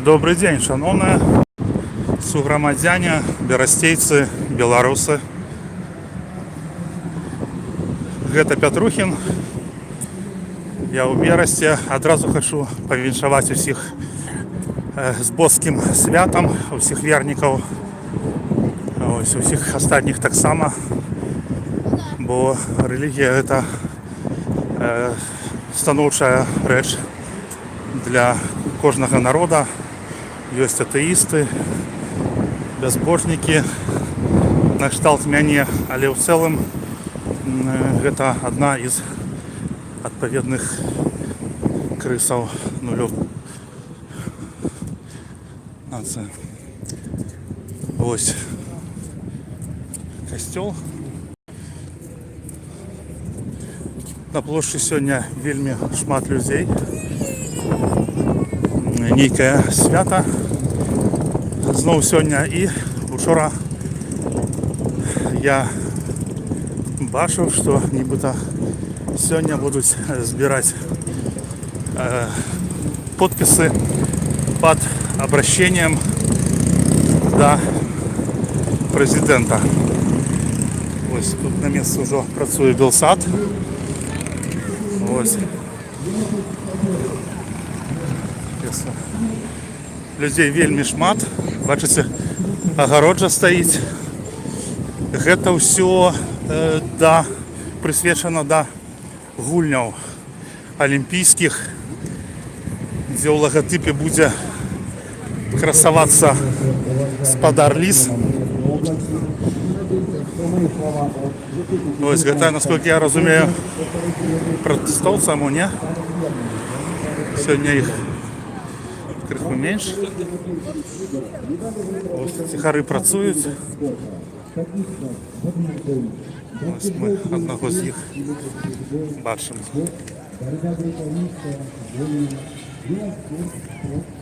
Добрый день, шановні сугромадяне, берастейцы, белорусы. Гэта Пятрухін. Я ў Берасці. Адразу хочу павіншаваць усіх з боскім святам, усіх вернікаў, усіх астатніх таксама, бо рэлігія гэта станоўчая рэч для кожнага народа. Ёсць атэісты, бязбожнікі, накшталт мяне, але ў цэлым гэта адна з адпаведных крысаў нулю нацыі. Вось касцёл. На плошчы сёння вельмі шмат людзей. Нейкае свята зноў сёння, і учора я бачыў, што нібыта сёння будуць збіраць подпісы под обращением до прэзідэнта. Ось тут на месцы ўжо працуе Белсад. Ось людзей вельмі шмат. Бачыце, агароджа стаіць. Гэта ўсё прысвечана да гульняў алімпійскіх, дзе ў лагатыпе будзе красавацца спадар ліс. Ось гэта, наскільки я разумею, пратэстоўцам, не? Сёння іх крыху менш. Ось ціхары працуюць. Ось мы аднаго з іх бачым.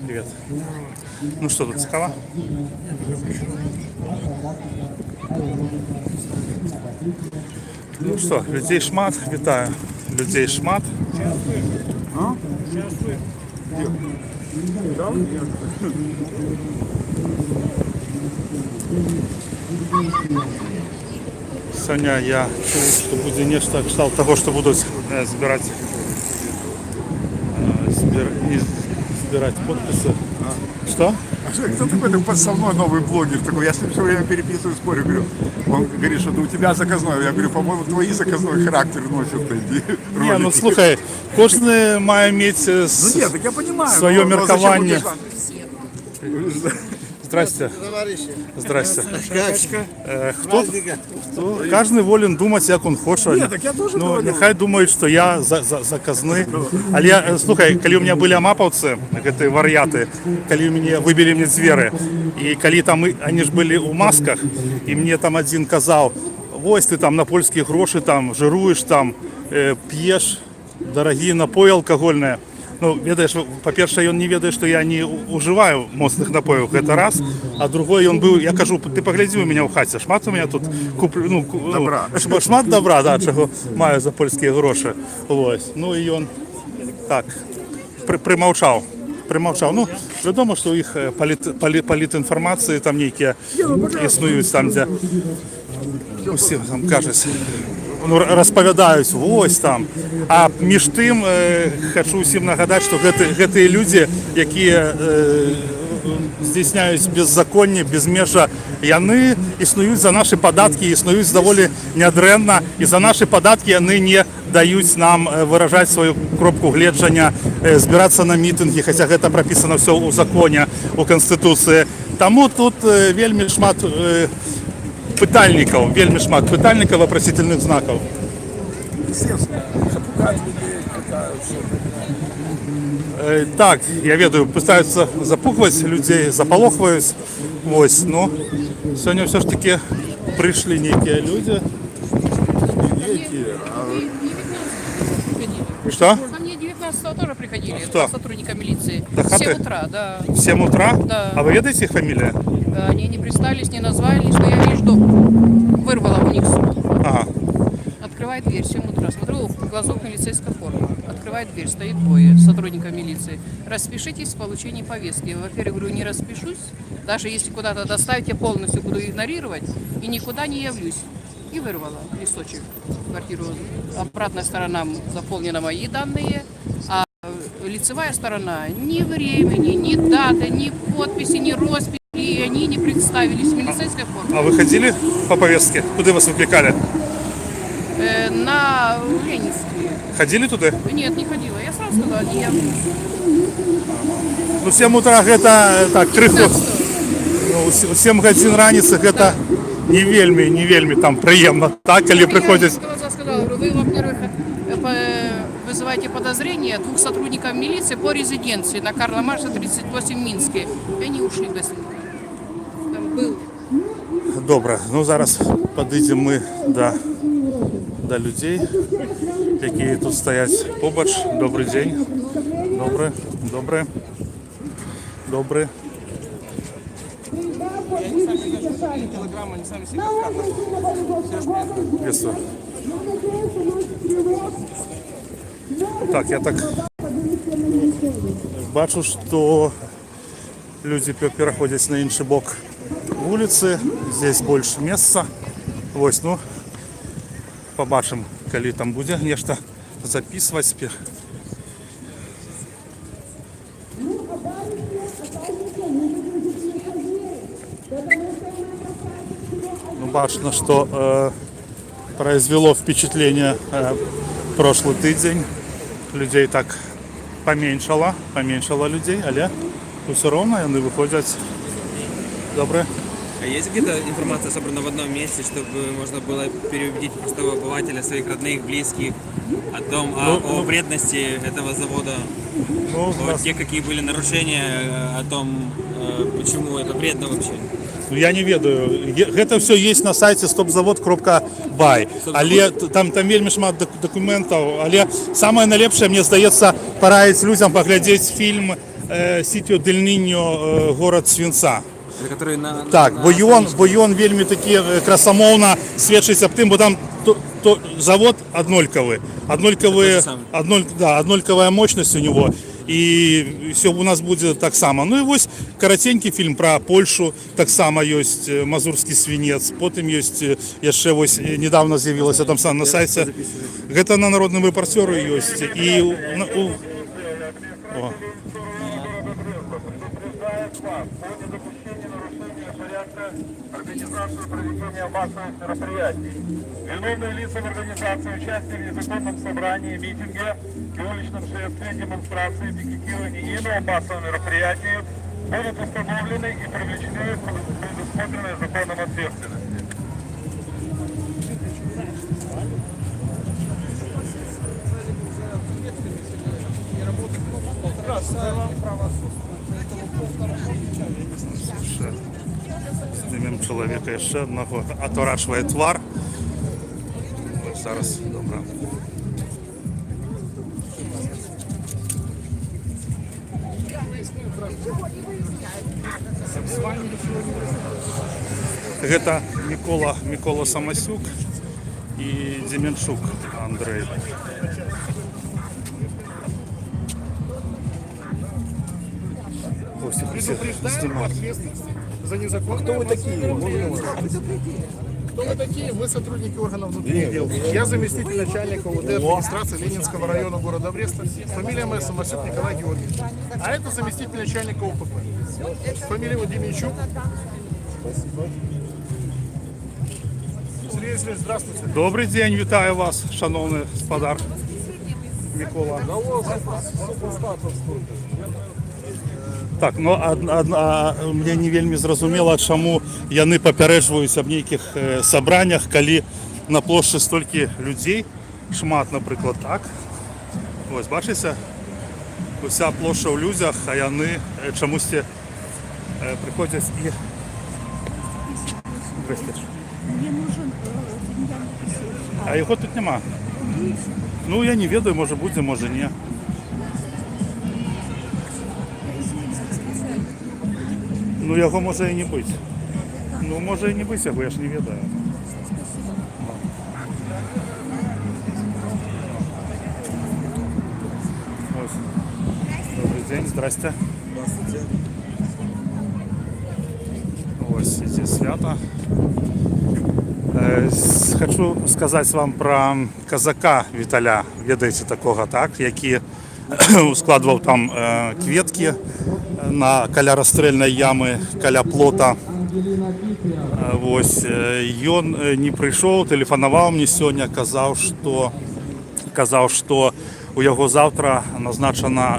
Привет. Ну что, тут цікава? Ну что, людей шмат, вітаю. Людей шмат. Сёння я чуў, што будзе нешта кшталт таго, што будуць збіраць подписи. Что? А что, кто такой подставной новый блогер такой? Я с ним все время переписываю, спорю, говорю. Он говорит, что у тебя заказной. Я говорю, по-моему, твои заказной характер носят эти ролики. Не, ну слухай, кожны мае мець свое меркаванне. Здрасте. Здрасте. Кто? Каждый волен думать, як он хочет. Нет, так я тоже ну, нехай думают, что я заказны. Але, слухай, коли у меня были амапаўцы, гэтые вар'яты, коли мне выбили мне дзверы, и коли там они ж были у масках, и мне там один казал, вось ты там на польские гроши там жируешь, там пьешь дорогие напои алкогольные. Ну, ведаешь, по-перше, ён не ведае, што я не ўжываю моцных напояў, гэта раз. А другой, ён быў, я кажу, ты паглядзі у меня ў хаце, шмат у меня тут куплю, ну, шмат добра, да, чаго маю за польскія грошы. Вось. Ну і ён так прымаўчаў. Ну, вядома, што ў іх палітінфармацыі там нейкія існуюць, там, дзе усе там кажуць, ну, распавядаюць, вось там. А між тым хочу усім нагадаць, што гэтыя людзі, якія здзяйсняюць беззаконне, безмежа, яны існуюць за нашы падаткі, існуюць даволі нядрэнна, і за нашы падаткі яны не даюць нам выражаць сваю кропку гледжання, збірацца на мітынгі, хаця гэта прапісана ўсё ў законе, у Канстытуцыі. Таму тут вельмі шмат пытальнікаў, вопросительных знакаў. Так, я ведаю, пытаюцца запугваць людзей, запалохваюць. Вось, ну, сёння ўсё ж таки прыйшлі нейкія людзі. Что? Ко мне 19-го тоже приходили. Кто? Сотрудника милиции. До В хаты? 7 утра, да. В 7 утра? Да. А вы ведаете их фамилия? Они не пристались, не назвали, что я вижу, вырвала у них суд. Ага. Открывает открывает дверь в 7 утра. Смотрю, в глазок милицейская форма. Открывает дверь, стоит двое сотрудников милиции. Распишитесь в получении повестки. Во-первых, говорю, не распишусь. Даже если куда-то доставить, я полностью буду игнорировать и никуда не явлюсь. И вырвала листочек в квартиру. Обратная сторона заполнена мои данные, а лицевая сторона ни времени, ни даты, ни подписи, ни росписи. И они не представились в милицейской форме. А вы ходили по повестке? Куда вас выкликали? На Ленинский. Ходили туда? Нет, не ходила. Я сразу сказала, не явлюсь. Ну, 7 утра это так, крыху. Ну, 7 годин раніці это не вельми там приємно, так, коли приходять. Я сказала, вы, во-первых, вызываете подозрения 2 сотрудников милиции по резиденции на Карла Маркса 38 в Минске. И они ушли быстро. Там был. Добре, ну зараз підійдемо ми до людей, які тут стоять побач. Добрий день. Добре. Приветствую. Так, я так бачу, що люди переходять на інший бок вулиці. Здесь більше місця. Ось, ну, побачимо, коли там буде нечто записувати. Ну, бачно, что произвело впечатление прошлый тиждень. Людей так поменьшало людей, але все равно они выходят. Добре. А есть где-то информация собрана в одном месте, чтобы можно было переубедить простого обывателя, своих родных, близких о вредности этого завода? Ну, Те, какие были нарушения, о том, почему это вредно вообще? Ну, я не ведаю. Гэта все есть на сайце stopzavod.by. Але там вельмі шмат документаў. Але самае найлепшае, мне здаецца, параіць людзям паглядзець фільм «Сітіо дель Ніньо. Город свінца». Так, бо ён вельмі такі красамоўна сведчыць аб тым, бо там завод аднолькавая мощнасць у него. І все у нас буде так само. Ну і ось караценький фільм про Польшу, так само есть «Мазурский свинец», потім есть яшчэ ось недавно з'явилася там сам на сайце. Гэта на Народным репортере есть. І организацию проведения массовых мероприятий. Виновные лица в организации участия в незаконном собрании, митинге и уличном шествии, демонстрации, пикетировании и ином массовом мероприятии будут установлены и привлечены к предусмотренной законом ответственности. Знімемо чоловіка ще одного, оторачує твар. Ось зараз, добре. Гэта Микола Самасюк і Деменчук Андрей. За незаконно. Кто вы такие? Кто вы такие? Мы сотрудники органов внутренних дел. Я заместитель начальника УВД администрации Ленинского района города Бреста. Фамилия моя Самасюк Николай Георгиевич. А это заместитель начальника УПП. Фамилия его Деменчук. Сергей Васильевич, здравствуйте. Добрий день, вітаю вас, шановний господар Микола. Так, ну мне не вельмі зразумела, чому яны папярэджваюць аб нейкіх сабраннях, калі на плошчы столькі людзей, шмат, напрыклад, так. Вось, бачыце? Уся плошча ў людзях, а яны чамусьці прыходзяць і... А яго тут няма. Ну, я не ведаю, можа будзе, можа не. Ну, яго можа і не быць. Ну, можа і не быць яго, я ж не ведаю. день, здрасте. Ось ці свята. Хочу сказати вам про казака Віталя, ведаєте такого, так, який складував там кветки каля розстрільної ями, каля плота. Ось, ён не прийшов, телефонував мені сьогодні, казав, що у його завтра назначено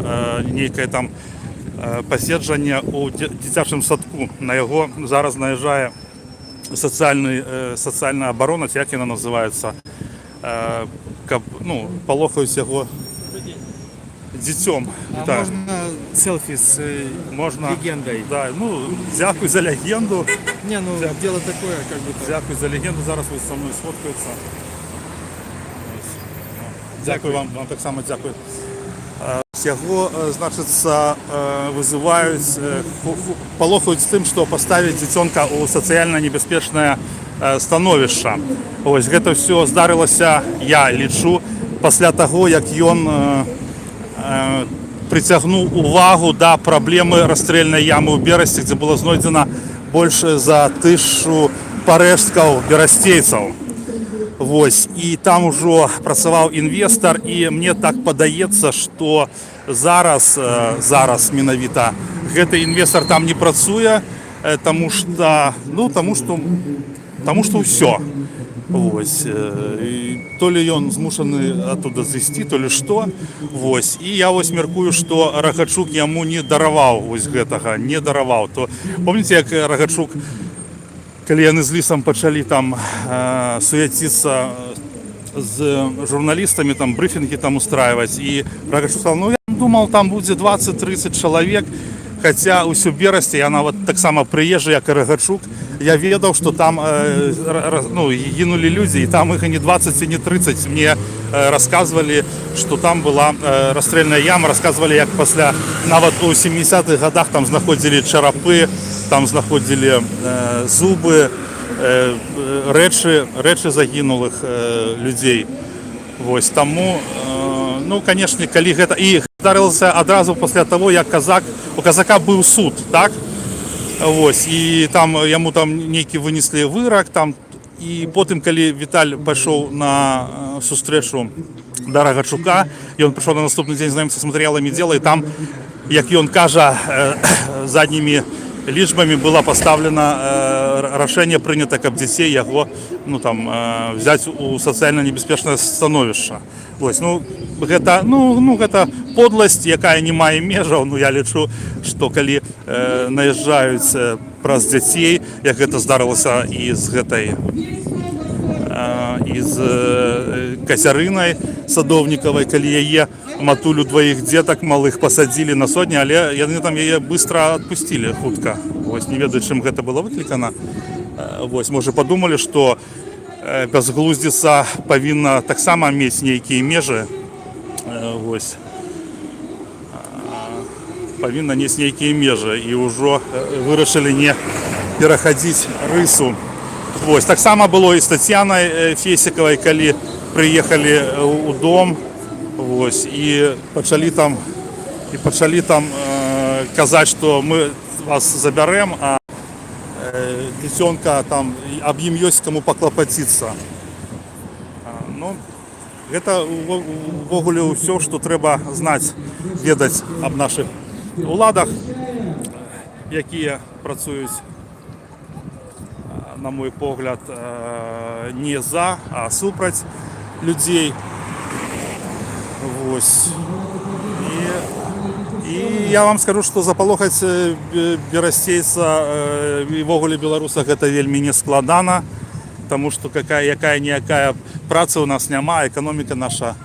некое там посідження у дитячому садку. На його зараз наїжджає соціальна оборона, як вона називається, полохають його дітям. А можна селфі з легендою? Да, дякую за легенду. Не, ну дело такое, как бы так. Дякую за легенду, зараз ви зі мною сфоткаєтеся. Дякую вам так само дякую. Його, значиться, визивають, полохають з тим, що поставить дитинка у соціально небезпечне становище. Ось, це все здарилося, я лічу, після того, як він притягнув увагу до проблеми розстрільної ями у Бересті, де було знайдено більше за 1000 парижських берестейців. Ось, і там уже працював інвестор, і мені так подається, що зараз менавіта гэты інвестор там не працює, тому що все. Ось, то ли ён змушаны оттуда звести, то ли что. Ось, і я ось мяркую, що Рагачук яму не дараваў ось гэтага, не дараваў. То помните, як Рагачук, калі яны з Лісам пачалі там суяціцца з журналістамі, там брифінги там устраивать, і Рагачук сказал, я думал, там будзе 20-30 чалавек, хотя ўсё Берасці, яна вот так само прыезжая, як і Рагачук, я ведаў, што там гінулі людзі, і там іх і не 20, і не 30. Мне рассказывалі, што там была расстрельная яма, рассказывалі, як пасля, нават у 70-х годах там знаходзілі чарапы, там знаходзілі зубы, рэчы загінулых людзей. Вось, таму, конечно, калі гэта... І здарылася адразу пасля того, як у казака быў суд, так? Ось, і там яму там нейкі вынеслі вырак, там, і потым, калі Віталь пайшоў на сустрэчу да Рагачука, і ён прыйшоў на наступны дзень знаёміцца з матэрыяламі дзела, і там, як ён кажа, заднімі лічбамі было пастаўлена рашэнне прынята, каб дзяцей яго взяць у сацыяльна небяспечнае становішча. Вось, гэта подласць, якая не мае межаў. Я лічу, што калі наязджаюць праз дзяцей, як гэта здарылася і з гэтай і з Кацярынай Садовнікавай, калі яе матулю двоих дзетак малых пасадзілі на сотні, але яны там яе быстро адпусцілі хутка. Вось, не ведаю, чым гэта было выклікана. Вось, можа, падумалі, што бязглуздзіца павінна таксама мець нейкія межы. Вось. Павінна мець нейкія межы, і ўжо вырашылі не перахадзіць рысу. Вось, таксама было і з Тацьянай Фесікавай, калі прыехалі у дом, вось, і пачалі там казаць, што мы вас забярэм, а дзіцёнка там, аб ім ёсць каму паклапаціцца. Гэта увогуле ўсё, што трэба знаць, ведаць аб нашых уладах, якія працуюць, на мой погляд, не за, а супраць людзей. Вось. І я вам скажу, што запалохаць берасцейца і вогуле беларуса гэта вельмі не складана, таму што якая-ніякая праца ў нас няма, эканоміка наша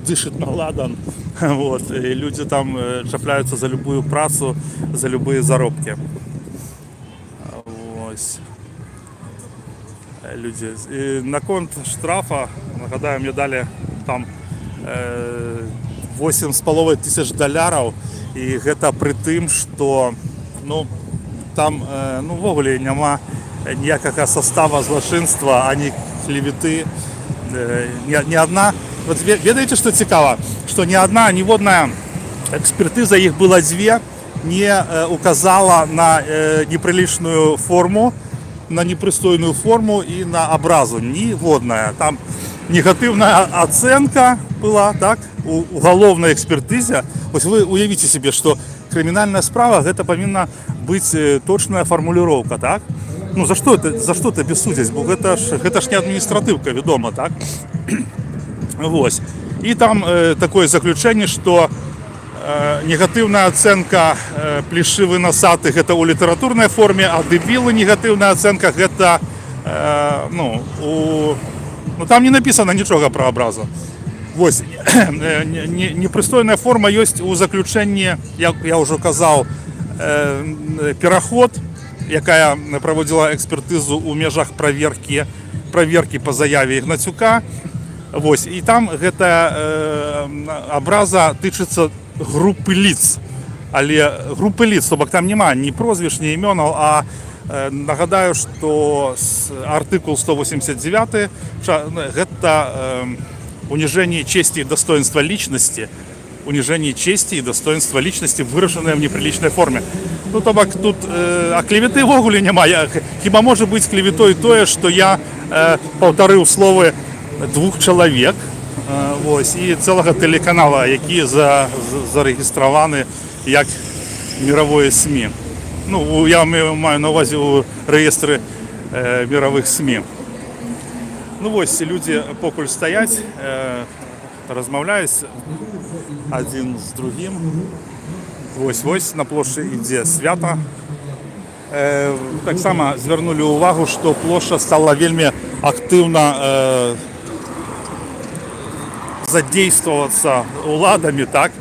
дышыць на ладан. Вот. І людзі там чапляюцца за любую працу, за любыя заробкі. Ось. Людзі. І наконт штрафа, нагадаю, мне далі там $8,5 тысяч, і гэта пры тым, што там ввогуле няма ніякага состава злачынства, ані клеветы. Ні одна. Вот ведаеце, што цікава? Што ні одна ніводная экспертиза, их было две, не указала на неприличную форму, на непристойную форму и на образу, ніводная. Там негативная оценка была, так, у уголовной экспертизе. Ось вы уявите себе, что криминальная справа, это повинна быть точная формулировка, так? Ну за что это бессудість? Бо это ж не административка, відомо, так? Вот. И там такое заключение, что негативная оценка плешивы носатых это у литературной форме, а дебилы негативная оценка это там не написано ничего про образу. Вот. Непристойная форма есть у заключенні, я уже казав, Пераход, яка проводила експертизу у межах проверки по заяве Ігнатюка. Вось. І там гэта абраза тычыцца групы лиц. Але групы лиц, то бок там няма ні прозвіш, ні імёнаў, а нагадаю, што артыкул 189 гэта унижение чести и достоинства личности, унижение чести и достоинства личности, выраженное в неприличной форме. Ну, то бок тут клеветы вогуле няма. Хіба може бути клеветой тое, што я паўтарыў словы двух чалавек і цэлага тэлеканала, які зарэгістраваны як мировое СМИ. Ну, я маю на увазе у реєстрі мировых СМИ. Ну вось, люди покуль стаять, размаўляюць один з другим. Вось на плошчы ідзе свята. Таксама звярнулі ўвагу, што плошча стала вельмі актыўна задействоваться уладами, так?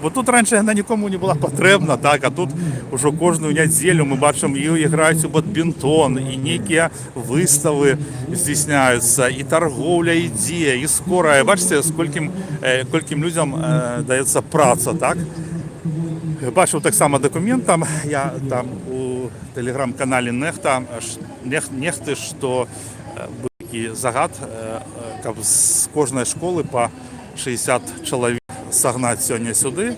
Вот тут раньше она никому не была потребна, так, а тут уже кожную неделю мы бачим ее играют у бадминтон, и некие выставы здійсняються, и торговля ідзе, и скоро, бачите, скольким людям дається праця, так? Бачив так само документом, я там у телеграм-каналі Нехти, що був такий загад, як з кожної школи по 60 чоловік сагнаць сёння сюды,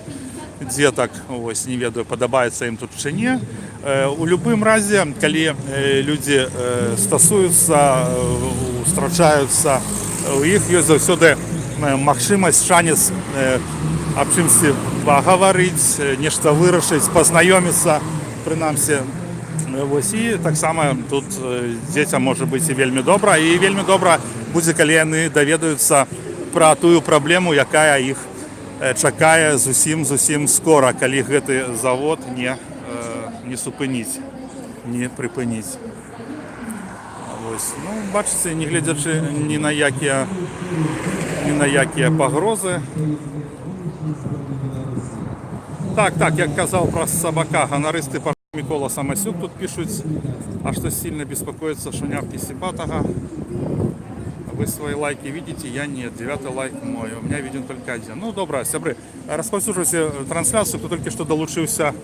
дзетак, ось, не ведаю, падабаецца ім тут чи не. У любым разе, калі людзі стасуюцца, страчаюцца, у іх ёсць заўсёды магчымасць, шанец аб чымсьці пагаварыць, нешта вырашыць, пазнаёміцца, прынамсі. Вось, і таксама тут дзецям можа быць і вельмі добра, і вельмі добра будзе, калі яны даведаюцца пра тую праблему, якая іх чакае зусім скора, калі гэты завод не супыніць, не прыпыніць. Вось. Ну, бачыце, не гледзячы ні на якія пагрозы. Так, як казаў пра сабака, ганарысты па Микола Самасюк тут пишут, а что сильно беспокоится Шунявки Сипатага. Вы свои лайки видите, я нет. 9-й лайк мой, у меня виден только один. Ну, добра, сябры, распаўсюджвайце трансляцию, кто только что долучился,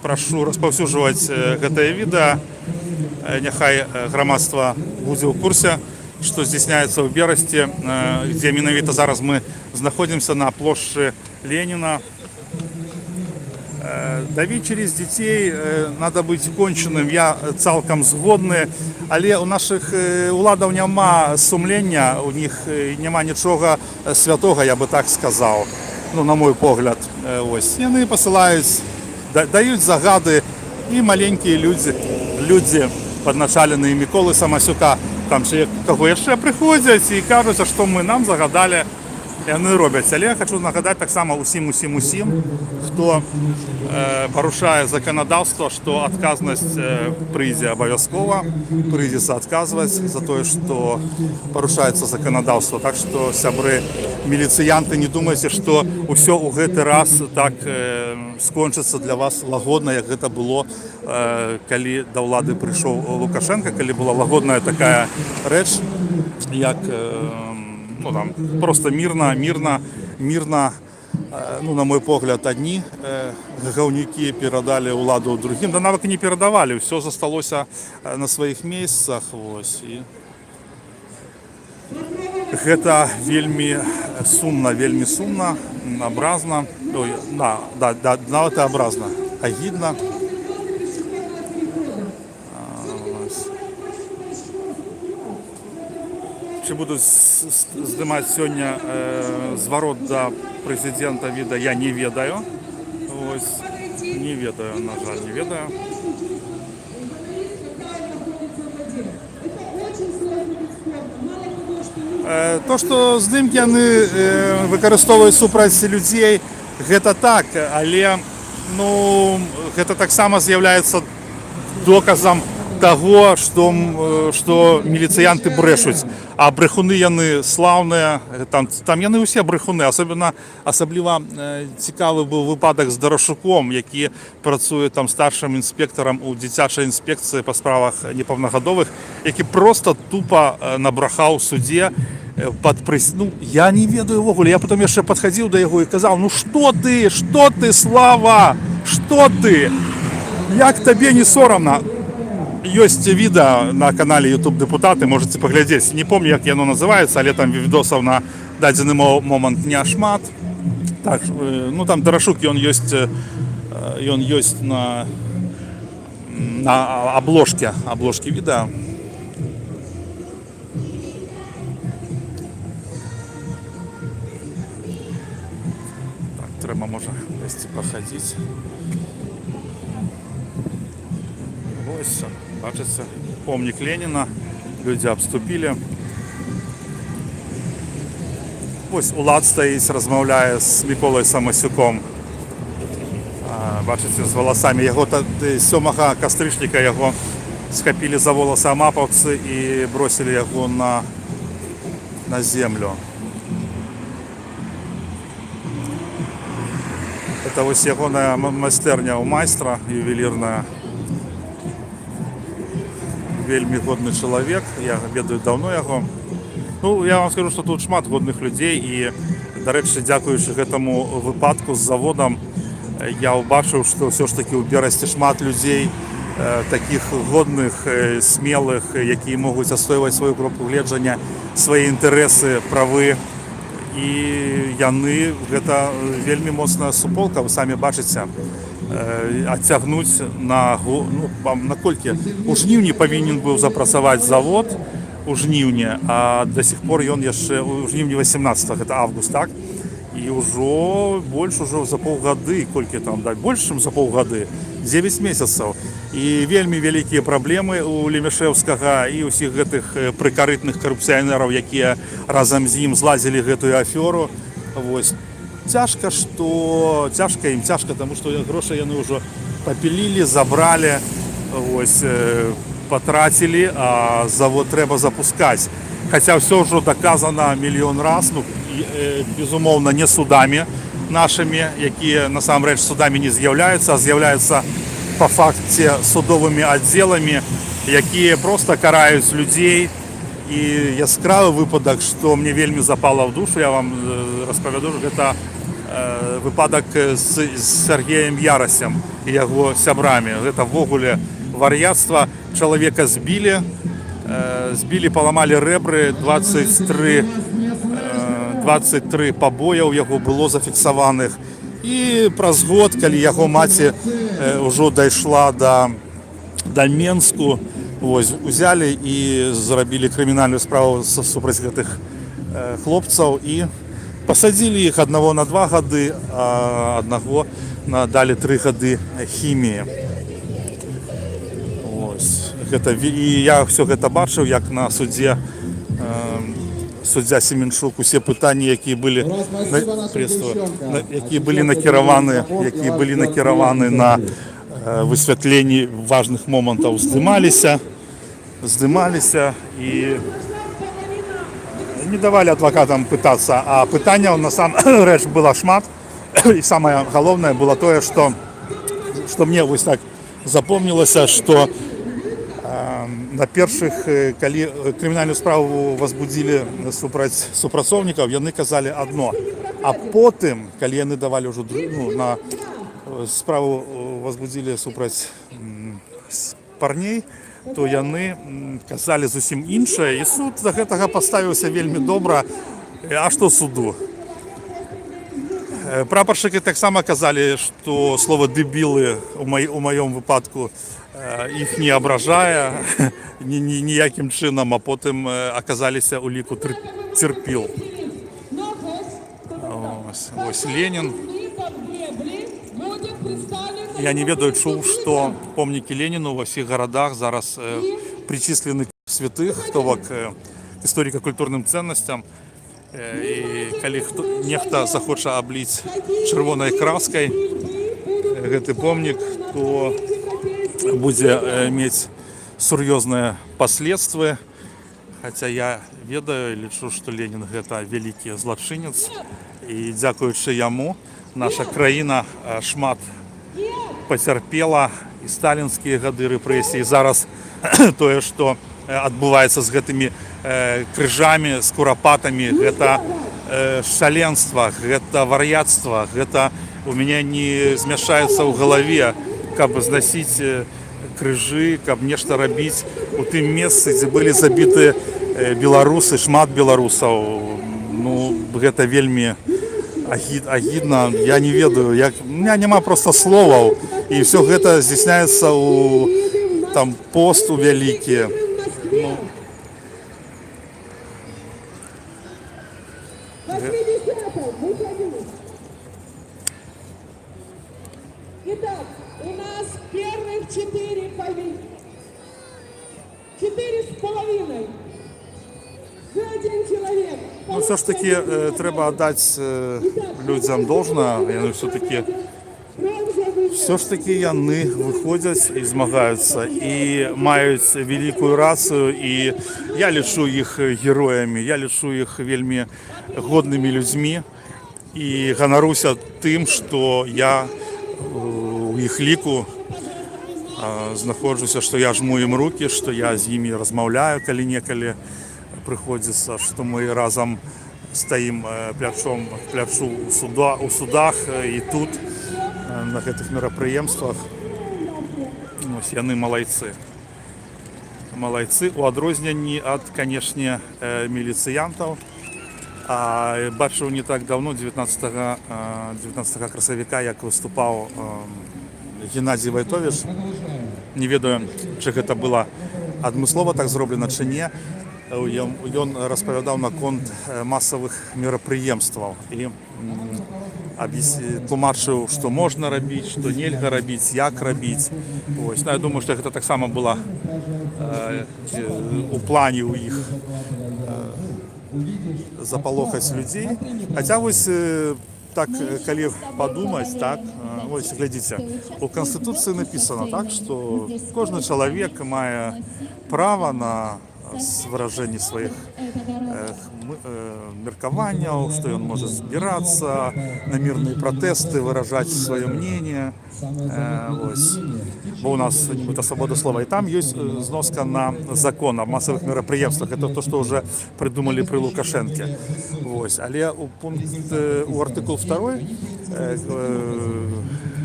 прошу распаўсюджваць гэтае відэа. Няхай грамадства будзе ў курсе, что здійсняецца ў Берасці, где менавіта зараз мы знаходзімся на плошчы Ленина. Давить через детей надо быть конченным, я цалкам згодны, але у наших уладаў няма сумлення, у них няма нічога святого, я бы так сказал, ну, на мой погляд. Ось. Яны посылаюць, даюць загады, і маленькія людзі падначаленыя Миколы Самасюка, там ще каго яшчэ прыходзяць і кажуць, што мы нам загадалі. Яны робяць, але я хочу нагадаць таксама усім, хто парушае заканадаўства, што адказнасць прыйдзе абавязкова, прыйдзецца адказваць за тое, што парушаецца заканадаўства. Так што, сябры, міліцыянты, не думайце, што ўсё ў гэты раз так скончыцца для вас лагодна, як гэта было, калі да ўлады прыйшоў Лукашенко, калі была лагодная такая рэч, як ну, там, просто мирно, ну, на мой погляд, одни говнюки передали уладу другим, да навык не передавали, все засталося на своих месяцах, ось, и Гэта вельмі сумна, абразна. Ой, да, нават і абразна. Агідна. Чи будуть здымаць сёння зварот да прэзідэнта віда, я не ведаю. Ось, не ведаю, на жаль, не ведаю. То, што здымкі яны выкарыстоўваюць супраць людзей, гэта так, але ну, гэта таксама з'яўляецца доказам таго, што міліцыянты брэшуць, а брэхуны яны слаўныя, там яны ўсе брэхуны, асабліва цікавы быў выпадак з Дарашуком, які працуе там старшым інспектарам у дзіцячай інспекцыі па справах непаўнагадовых, які проста тупа набрахаў суддзе пад ну, я не ведаю ўвогуле, я потом яшчэ падхадзіў да яго і казаў, ну што ты, Слава, што ты, як табе не сорамна? Ёсць відэа на канале YouTube Дэпутаты, можете паглядзець. Не помню, як яно называецца, але там відосаў на дадзены момант не шмат. Так, ну там Дарашук, ён ёсць на обложке відэа. Так, трэба, можа, дзесьці пахадзіць. Ось, бачыцца, помнік Леніна, людзі абступілі. Ось улад стаіць, размаўляе з Міколай Самасюком. Бачыце, з валасамі. Яго 7 кастрычніка яго схапілі за воласы амапаўцы і бросілі яго на землю. Это вось ягоная майстэрня ў майстра, ювелірная. Вельмі годны чалавек, я ведаю даўно яго. Ну, я вам скажу, што тут шмат годных людзей і, дарэчы, дзякуючы гэтаму выпадку з заводам, я ўбачыў, што ўсё ж такі ў Берасці шмат людзей такіх годных, смелых, якія могуць адстойваць сваю кропку гледжання, свае інтарэсы, правы. І яны, гэта вельмі моцная суполка, вы самі бачыце, адцягнуць на колькі? У жніўні павінен быў запрацаваць завод, у жніўні, а до сих пор ён яшчэ у жніўні 18, гэта август, так? І ўжо больш за паўгады, колькі там даць, больш, чым за паўгады, 9 месяцаў. І вельмі вялікія праблемы у Лемешэўскага і ўсіх гэтых прыкарытных карупцыянераў, якія разам з ім зладзілі гэтую афёру. Вось. Цяжка, таму што грошы яны ўжо папілілі, забралі, вось, патрацілі, а завод трэба запускаць. Хаця ўсё ўжо даказана мільён раз, ну, безумоўна, не судамі нашымі, якія насамрэч судамі не з'яўляюцца, а з'яўляюцца па факце судовымі аддзеламі, якія проста караюць людзей. І яскравы выпадак, што мне вельмі запала ў душу, я вам распавяду, гэта выпадак з Сергеем Ярасем і яго сябрамі. Гэта ввогуле вар'яцтва. Чалавека збілі, паламалі рэбры, 23 пабоя ў яго было зафіксаваных. І праз год, калі яго маці ўжо дайшла да Менску, узялі і зрабілі крымінальную справу супраць гэтых хлопцаў і пасадзілі іх аднаго на 2 гады, а аднаго далі 3 гады хіміі. І я ўсё гэта бачыў, як на суддзя Семенчук, усе пытанні, якія былі накіраваны на высвятленні важных момантаў, здымаліся і не давалі адвакатам пытацца, а пытанняў насамрэч было шмат. І самае галоўнае было тое, што мне вось так запомнілася, што на першых, калі крымінальную справу возбудзілі супраць супрацоўнікаў, яны казалі адно, а потым, калі яны давалі ўжо на справу возбудзілі супраць парней, то яны казалі зусім іншае, і суд да гэтага паставіўся вельмі добра. А што суду? Прапаршчыкі таксама казалі, што слова дэбілы у маём выпадку іх не абражае ніякім чынам, а потым аказаліся ў ліку церпіл. Ось Ленін. Я не ведаю, чуў, што помнікі Леніну ва ўсіх гарадах зараз причислены к святых, то бок гісторыка-культурным ценнасцям. І калі нехта захоча абліць чырвонай краскай гэты помнік, то будзе мець сур'ёзныя паследствы. Хаця я ведаю, лічу, што Ленін гэта вялікі злачынец, і дзякуючы яму наша краіна шмат пацярпела, і сталінскія гады рэпрэсій. Зараз тое, што адбываецца з гэтымі крыжамі, з курапатамі, гэта шаленства, гэта вар'яцтва, гэта у мяне не змяшаецца ў галаве, каб знасіць крыжы, каб нешта рабіць у тым месцы, дзе былі забіты беларусы, шмат беларусаў. Ну, гэта вельмі агідна, я не ведаю, у меня няма проста словаў, і ўсё гэта здзяйсняецца ў там пост у вялікі. Ну, Итак, у нас первых 4 повестки. 4,5. Один человек. ну все ж таки трэба аддаць людзям должна, яны все ж таки яны выходзяць і змагаюцца і маюць вялікую рацыю, і я лічу іх героямі, я лічу іх вельмі годнымі людзьмі і ганаруся тым, што я у іх ліку знаходжуся, што я жму ім рукі, што я з імі размаўляю, калі-некалі прыходзіцца, што мы разам стаім плячом к плячу у судах і тут на гэтых мерапрыемствах. Ось яны малайцы. Малайцы у адрозненні ад, канешне, міліцыянтаў. Бачыў не так давно, 19 красавіка, як выступаў Геннадзій Вайтовіч. Не ведаю, чи гэта была адмыслова так зроблена, чи не. Ён распавядаў наконт масавых мерапрыемстваў і тлумачыў, што можна рабіць, што нельга рабіць, як рабіць. Ось. Я думаю, што гэта таксама была у плане ў іх запалохаць людзей. Хаця вось так, калі падумаць, так, ось глядзіце, у Канстытуцыі напісана так, што кожны чалавек мае права на выражэнне сваіх меркаванняў, што ён можа збірацца на мірныя пратэсты, выражаць сваё мнение. Бо у нас нібыта свабода слова. І там ёсць зноска на закон о масавых мерапрыемствах. Это то, што ўжо прыдумалі пры Лукашэнке. Але у артыкул 2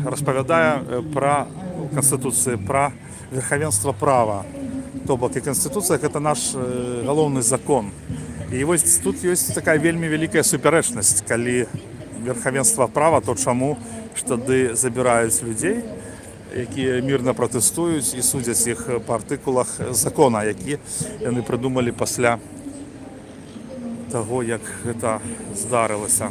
распавядае пра Канстытуцыі, пра верхавенства права. То бок і Канстытуцыя гэта наш галоўны закон. І вось тут ёсць такая вельмі вялікая супярэчнасць, калі верхавенства права, то чаму ж тады забіраюць людзей, якія мірна пратэстуюць і судзяць іх па артыкулах закона, які яны прыдумалі пасля таго, як гэта здарылася.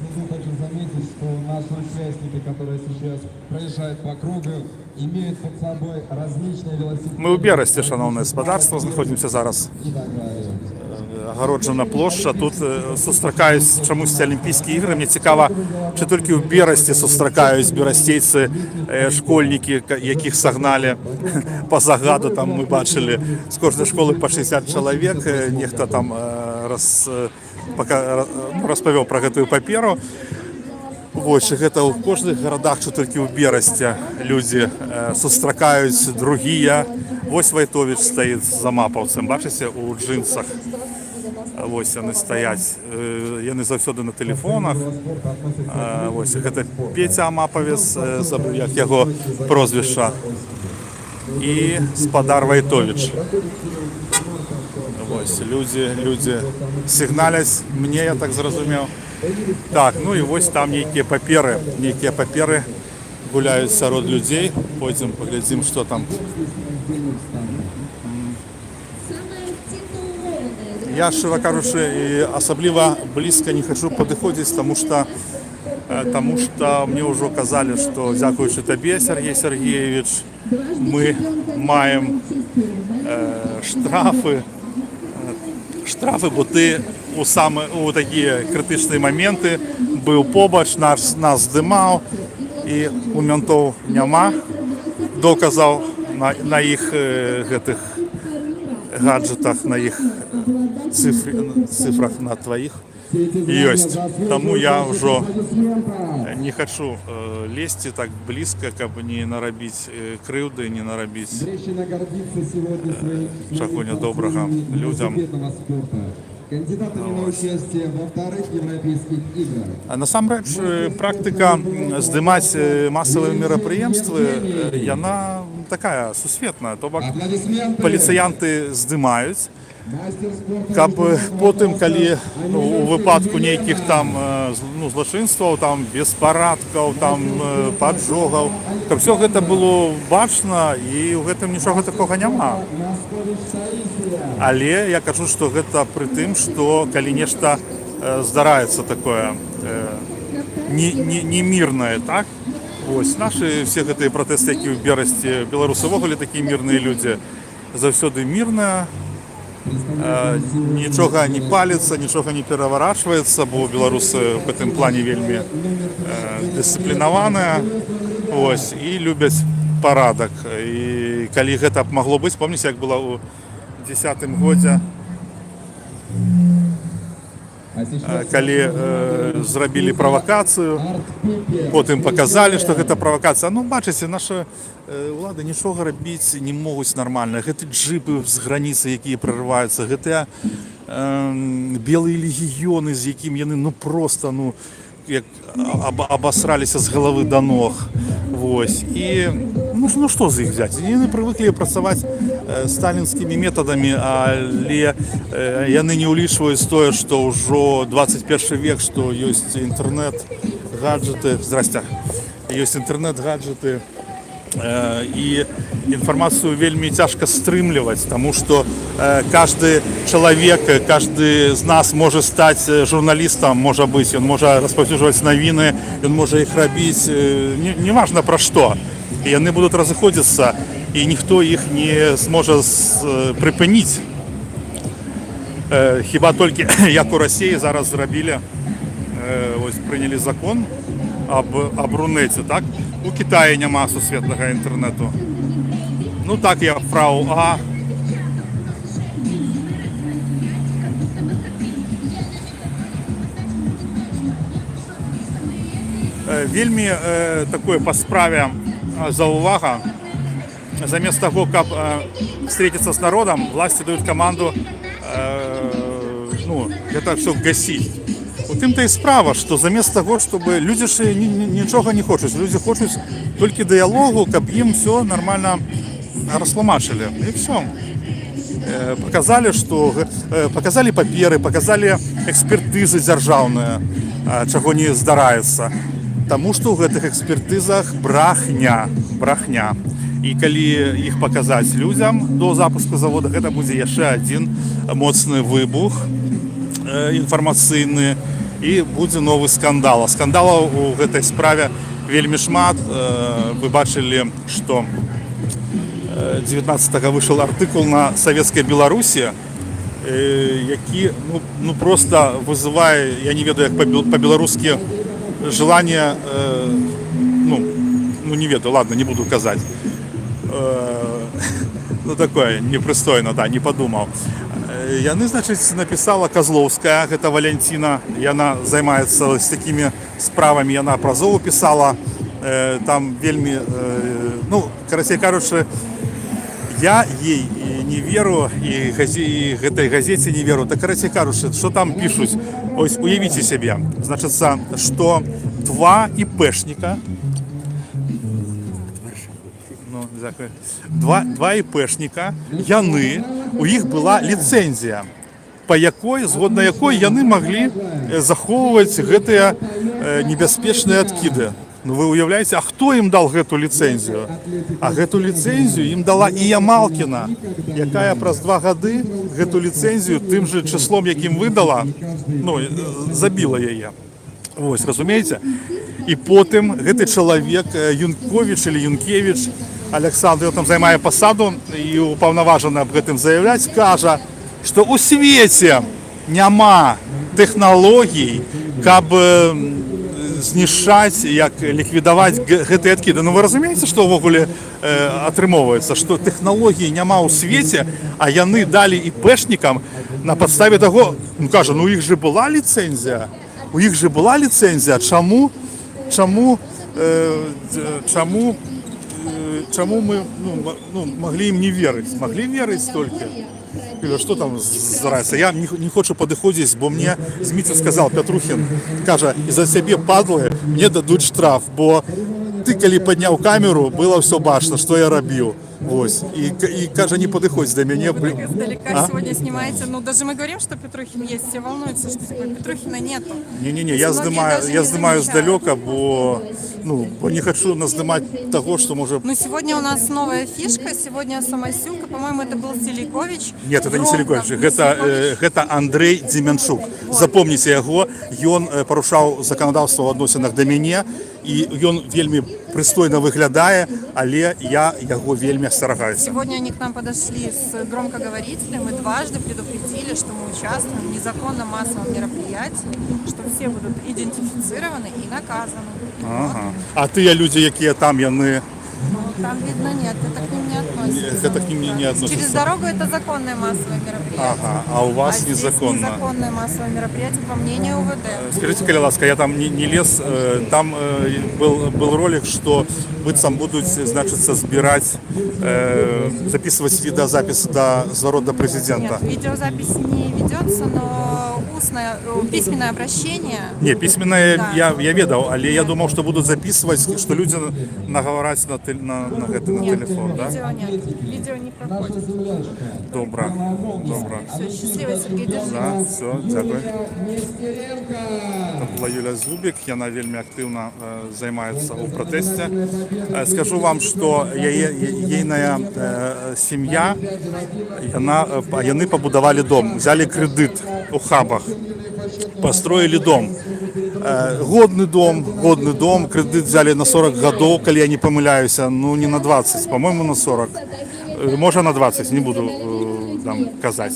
Хочу заметить, что наши участники, которые сейчас проезжают по кругу, имеют под собой различные велосипеды. Мы ў Берасці, шановне гаспадарства, знаходзімся зараз. Агароджана плошча. Тут сустракаюць чамусьці алімпійскія ігры. Мне цікава, чи толькі ў Берасці сустракаюць берасцейцы, школьнікі, якіх сагналі па загаду. Там мы бачылі з кожнай школы па 60 чалавек. Нехта там распавёў пра гэтую паперу. Вось, гэта ў кожных гарадах, чи толькі ў Берасці людзі сустракаюць другія. Вось Вайтовіч стаіць за мапаўцам, бачыце, у джинсах. Вось яны стаяць, яны заўсёды на тэлефонах. Вось, гэта Петя Амапавец, забыў як яго прозвішча. і Спадар Вайтович. Ось люди сигналять мне, я так зрозумів. Так, ну і ось там некие паперы гуляють сярод людей. Пойдем поглядим, что там. Я, широко кажучи, і особливо близько не хочу підходити, тому що мені вже казали, що дякуючи тобі, Сергій Сергійович, ми маємо штрафи, бо ти у такі критичні моменти був побач, нас здимав, і у ментів нема доказів на їх гаджетах, на їх цифрах на твоих есть. Тому я уже не хочу лезть так близко, как бы не наробить кривди, не наробить чого доброго людям. Кандидатами на участие во вторых европейских играх. А насамрэч практика здымаць масавыя мерапрыемствы, яна такая сусветная. То бок паліцыянты здымаюць, каб потым, калі у выпадку нейкіх там злачынстваў, там беспарадкаў, там паджогаў, каб все гэта было бачна і ў гэтым нічога такога няма. Але я кажу, што гэта пры тым, што калі нешта здараецца такое немірнае, так? Вось нашы все гэтыя пратэсты, які ў Берасці, беларусы ўвогуле такія мірныя людзі, заўсёды мірныя, нічога не паліцца, нічога не пераварачваецца, бо беларусы ў гэтым плане вельмі дысцыплінаваныя, вось, і любяць парадак. І калі гэта б магло быць, помніце, як было ў 2010 годзе, калі зрабілі правакацыю, потым паказалі, што гэта правакацыя. Ну, бачыце, нашы ўлады нічога рабіць не могуць нармальна. Гэты джипы з граніцы, якія прарываюцца, гэтыя белыя легіёны, з якім яны проста як абасраліся з галавы да ног. Вось. І ну што з іх взяць? Яны прывыклі працаваць сталінскімі метадамі, але яны не ўлічваюць тое, што ўжо 21 век, што ёсць інтэрнэт-гаджеты, ёсць інтэрнэт-гаджеты, і інфармацыю вельмі цяжка стрымліваць, таму што кожны чалавек, кожны з нас можа стаць журналістам, можа быць, ён можа распаўсюджваць навіны, ён можа іх рабіць, неважна пра што. І яны будуць разыходзіцца, і ніхто іх не зможа прыпыніць. Хіба толькі, як у Расіі зараз зрабілі, ось прынялі закон аб Рунеце, так? У Китаі няма сусветнага інтэрнэту. Ну так, я фрау А. Вельмі такое па справе заўвага. Замест таго, каб встретиться с народом, власти дают команду это все гасить. У тым-то і справа, што замест таго, чтобы людзі ж нічога не хочуць. Людзі хочуць толькі дыялогу, каб ім все нормально растлумачылі. І все. Показалі паперы, показалі экспертызы дзяржаўныя, чаго не здараецца. Таму што ў гэтых экспертызах брахня. І калі іх паказаць людзям до запуску завода, гэта будзе яшчэ адзін моцны выбух інфармацыйны, і будзе новы скандал. Скандалаў у гэтай справе вельмі шмат. Вы бачылі, што 19-го вышел артыкул на Савецкай Беларусі, які просто вызывае, я не ведаю, як па-беларускі, желание, не ведаю, ладно, не буду казаць. Такое непрыстойно, да, не подумаў. Яны, значыць, написала Козловская, гэта Валянціна, яна займаецца з такімі справамі, яна пра Зову пісала, там вельмі, карацей кажучы, я ей не веру, і гэтай газеце не веру. Так, карацей кажучы, што там пішуць? Ось, уявіце сябе, значыцца, што два іпэшніка, Дякую. Два ІПшника, яны, у іх была ліцэнзія, па якой, згодна якой яны маглі захоўваць гэтыя небяспечныя адкіды. Ну вы уяўляеце, а хто ім дал гэту ліцэнзію? А гэту ліцэнзію ім дала і Ямалкіна, якая праз 2 гады гэту ліцэнзію тым же числом, якім выдала, ну, забіла яе. Вось, разумееце? І потым гэты чалавек Юнковіч или Юнкевіч Александр, там займае пасаду і упаўнаважаны аб гэтым заяўляць, кажа, што ў свеце няма тэхналогій, каб знішчаць, як ліквідаваць гэтыя адкіды. Ну вы разумееце, што ўвогуле атрымоўваецца, што тэхналогій няма ў свеце, а яны далі ІПшнікам на падставе таго, ну кажа, ну у іх же была ліцэнзія, у іх же была ліцэнзія, чаму мы маглі ім не верыць? Маглі верыць толькі. Что там здараецца? Я не хочу падыходзіць, бо мне Зміцер сказал, Петрухін, кажа, і-за цябе, падлы, мне дадуць штраф, бо ты, калі падняў камеру, было ўсё бачна, што я рабіў. Вось. И кажа, не подыходит до меня. Вы так издалека сегодня снимаете. Ну, даже мы говорим, что Петрухин есть, все волнуются, что Петрухина нету. Не-не-не, я снимаю сдалека, бо не хочу наснимать того, что может... Ну, сегодня у нас новая фишка, сегодня Самасюк, по-моему, это был Селикович. Нет, это не Селикович, это Андрей Деменчук. Запомните его, он порушал законодавство в адносінах до меня, и он вельми пристойно выглядае, але я его вельми остерагаюся. Сегодня они к нам подошли с громкоговорителем и дважды предупредили, что мы участвуем в незаконном массовом мероприятии, что все будут идентифицированы и наказаны. Ага. А тыя люди, якія там, яны... Ну, там видно нет, это к ним не относится. Это к ним не относится. Через дорогу это законное массовое мероприятие. Ага, а у вас незаконно. Здесь незаконное массовое мероприятие, по мнению УВД. Скажите, коли ласка, я там не лез, там был ролик, что быццам будут, значит, собирать, записывать видеозапись до зворота президента. Нет, видеозапись не ведется, но письменное обращение. Не, письменное да. я ведал, але я думал, что будут записывать, что люди наговорят на телефон, да? Видео нет, видео не проходит. Добро. Все, счастливо, Сергей, держи. Да, все, дякую. Це була Юля Зубік, яна вельми активно займається у протесті. Скажу вам, що її сім'я, вони побудували дом, взяли кредит у хабах, построили дом. Годный дом, кредит взяли на 40 годов, коли я не помиляюся, ну не на 20, по-моему на 40, може на 20, не буду там казати.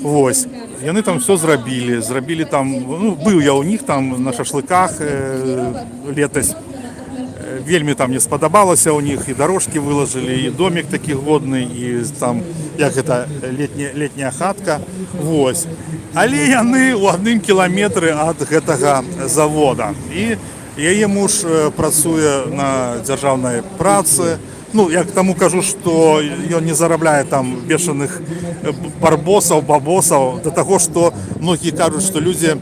Ось. І вони там все зробили там, ну, був я у них там на шашликах летось. Вельми там не сподобалося у них, і дорожки виложили, і домик такий годний, і там, як це, літня хатка. Ось. Але вони у 1 кілометрі від цього заводу. І її муж працює на державній праці. Ну, я к тому кажу, что он не заробляет там бешеных барбосов, бабосов, до того, что многие кажут, что люди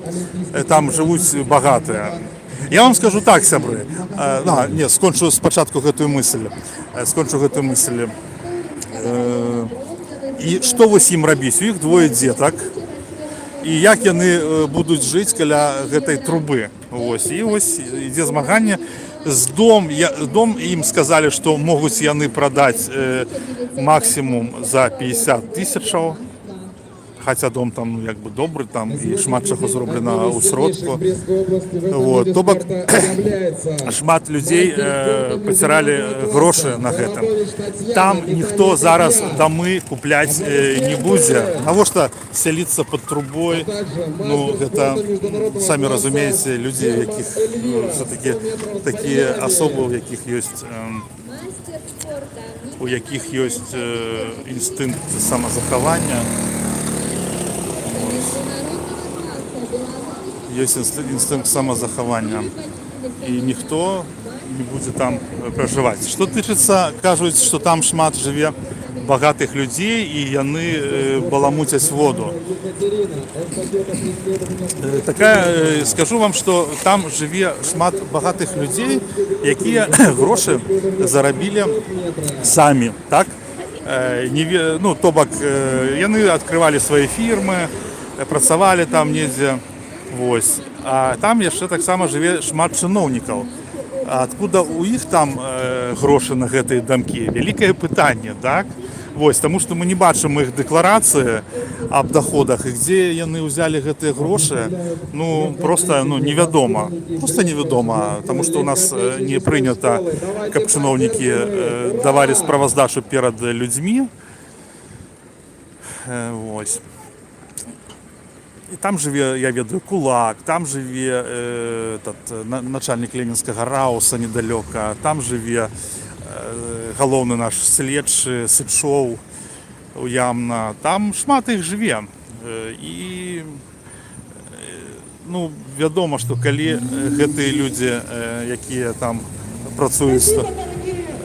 там живут богатые. Я вам скажу так, сябры, скончу спочатку гэтую мысль. І што вось ім рабіць? У іх 2 дзетак, і як яны будуць жыць каля гэтай трубы. Вось, і вось ідзе змаганне. Дом им сказали, что могут яны продать максимум за 50 тысяч, хотя дом там ну, якби добрый, там и шмат чаго зроблено у сродку. Вот. То бок шмат людей потеряли гроши на гэтым. Там ніхто зараз домы куплять не будзе. Навошта селиться под трубой? Ну, это, самі разумеете, люди, яких все-таки такие особи, у яких есть інстинкт самозаховання. Есть инстинкт самозахования, и никто не будет там проживать. Что тычется, кажуть, что там шмат живе багатых людзей і яны баламуцяць воду. Скажу вам, што там жыве шмат багатых людзей, якія грошы зарабілі самі, так? Ну, то бок, яны адкрывалі свае фірмы, працавалі там недзе, вось. А там яшчэ таксама жыве шмат чыноўнікаў. Откуда у іх там грошы на гэтыя дамкі? Вялікае пытанне, так? Вось, таму што мы не бачым іх дэкларацыі аб даходах, і дзе яны ўзялі гэтыя грошы, ну, проста невядома. Проста невядома, таму што ў нас не прынята, каб чыноўнікі давалі справаздачу перад людзьмі. Вось. І там жыве, я ведаю, кулак, там жыве начальнік ленінскага рауса недалёка, там жыве галоўны наш следчы Сычоў уямна, там шмат іх жыве. І ну, вядома, што калі гэтыя людзі, якія там працуюць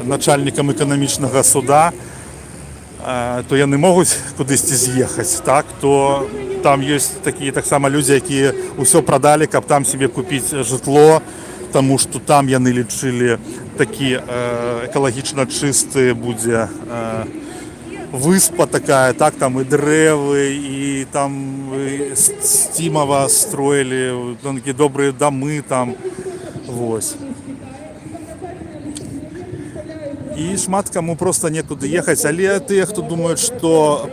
начальнікам эканамічнага суда, то яны могуць кудысьці з'ехаць, так, то там ёсць такія таксама людзі, якія ўсё прадалі, каб там себе купіць жытло, таму што там яны лічылі такі экалагічна чысты будзе выспа такая, так, там і дрэвы, і там Сцімава строілі, такія добрыя дамы там, вось. І шмат каму проста некуды ехаць, але тыя, хто думаюць, што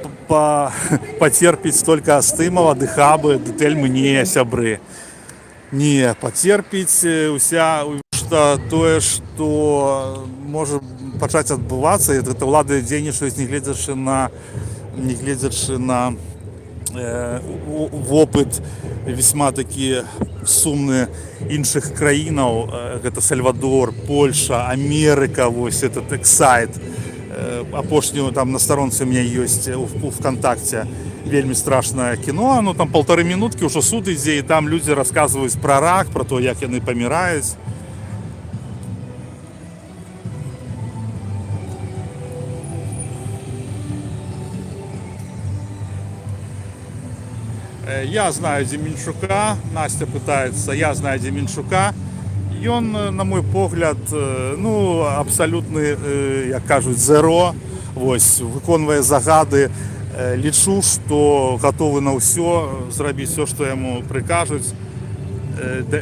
пацерпіць толькі Астымава, Дыхабы, Тэльмы, не, сябры. Не, пацерпіць што тое, што можа пачаць адбывацца, і гэта ўлады дзейнічаюць, нягледзячы на вопыт весьма такі сумны іншых краінаў, гэта Сальвадор, Польша, Амерыка, вось этот эксайт. Апошнюю там на старонцы у меня ёсць у ВКонтакте вельмі страшнае кіно, ну там 1,5 минуткі ўжо суд ідзе, і там людзі расказваюць пра рак, пра то, як яны паміраюць. Я знаю Деменчука, Настя пытается, я знаю Деменчука. Ён, на мой погляд, ну, абсалютны, як кажуць, зеро, вось, выконвае загады, лічу, што гатовы на ўсё, зрабіць все, што яму прыкажуць.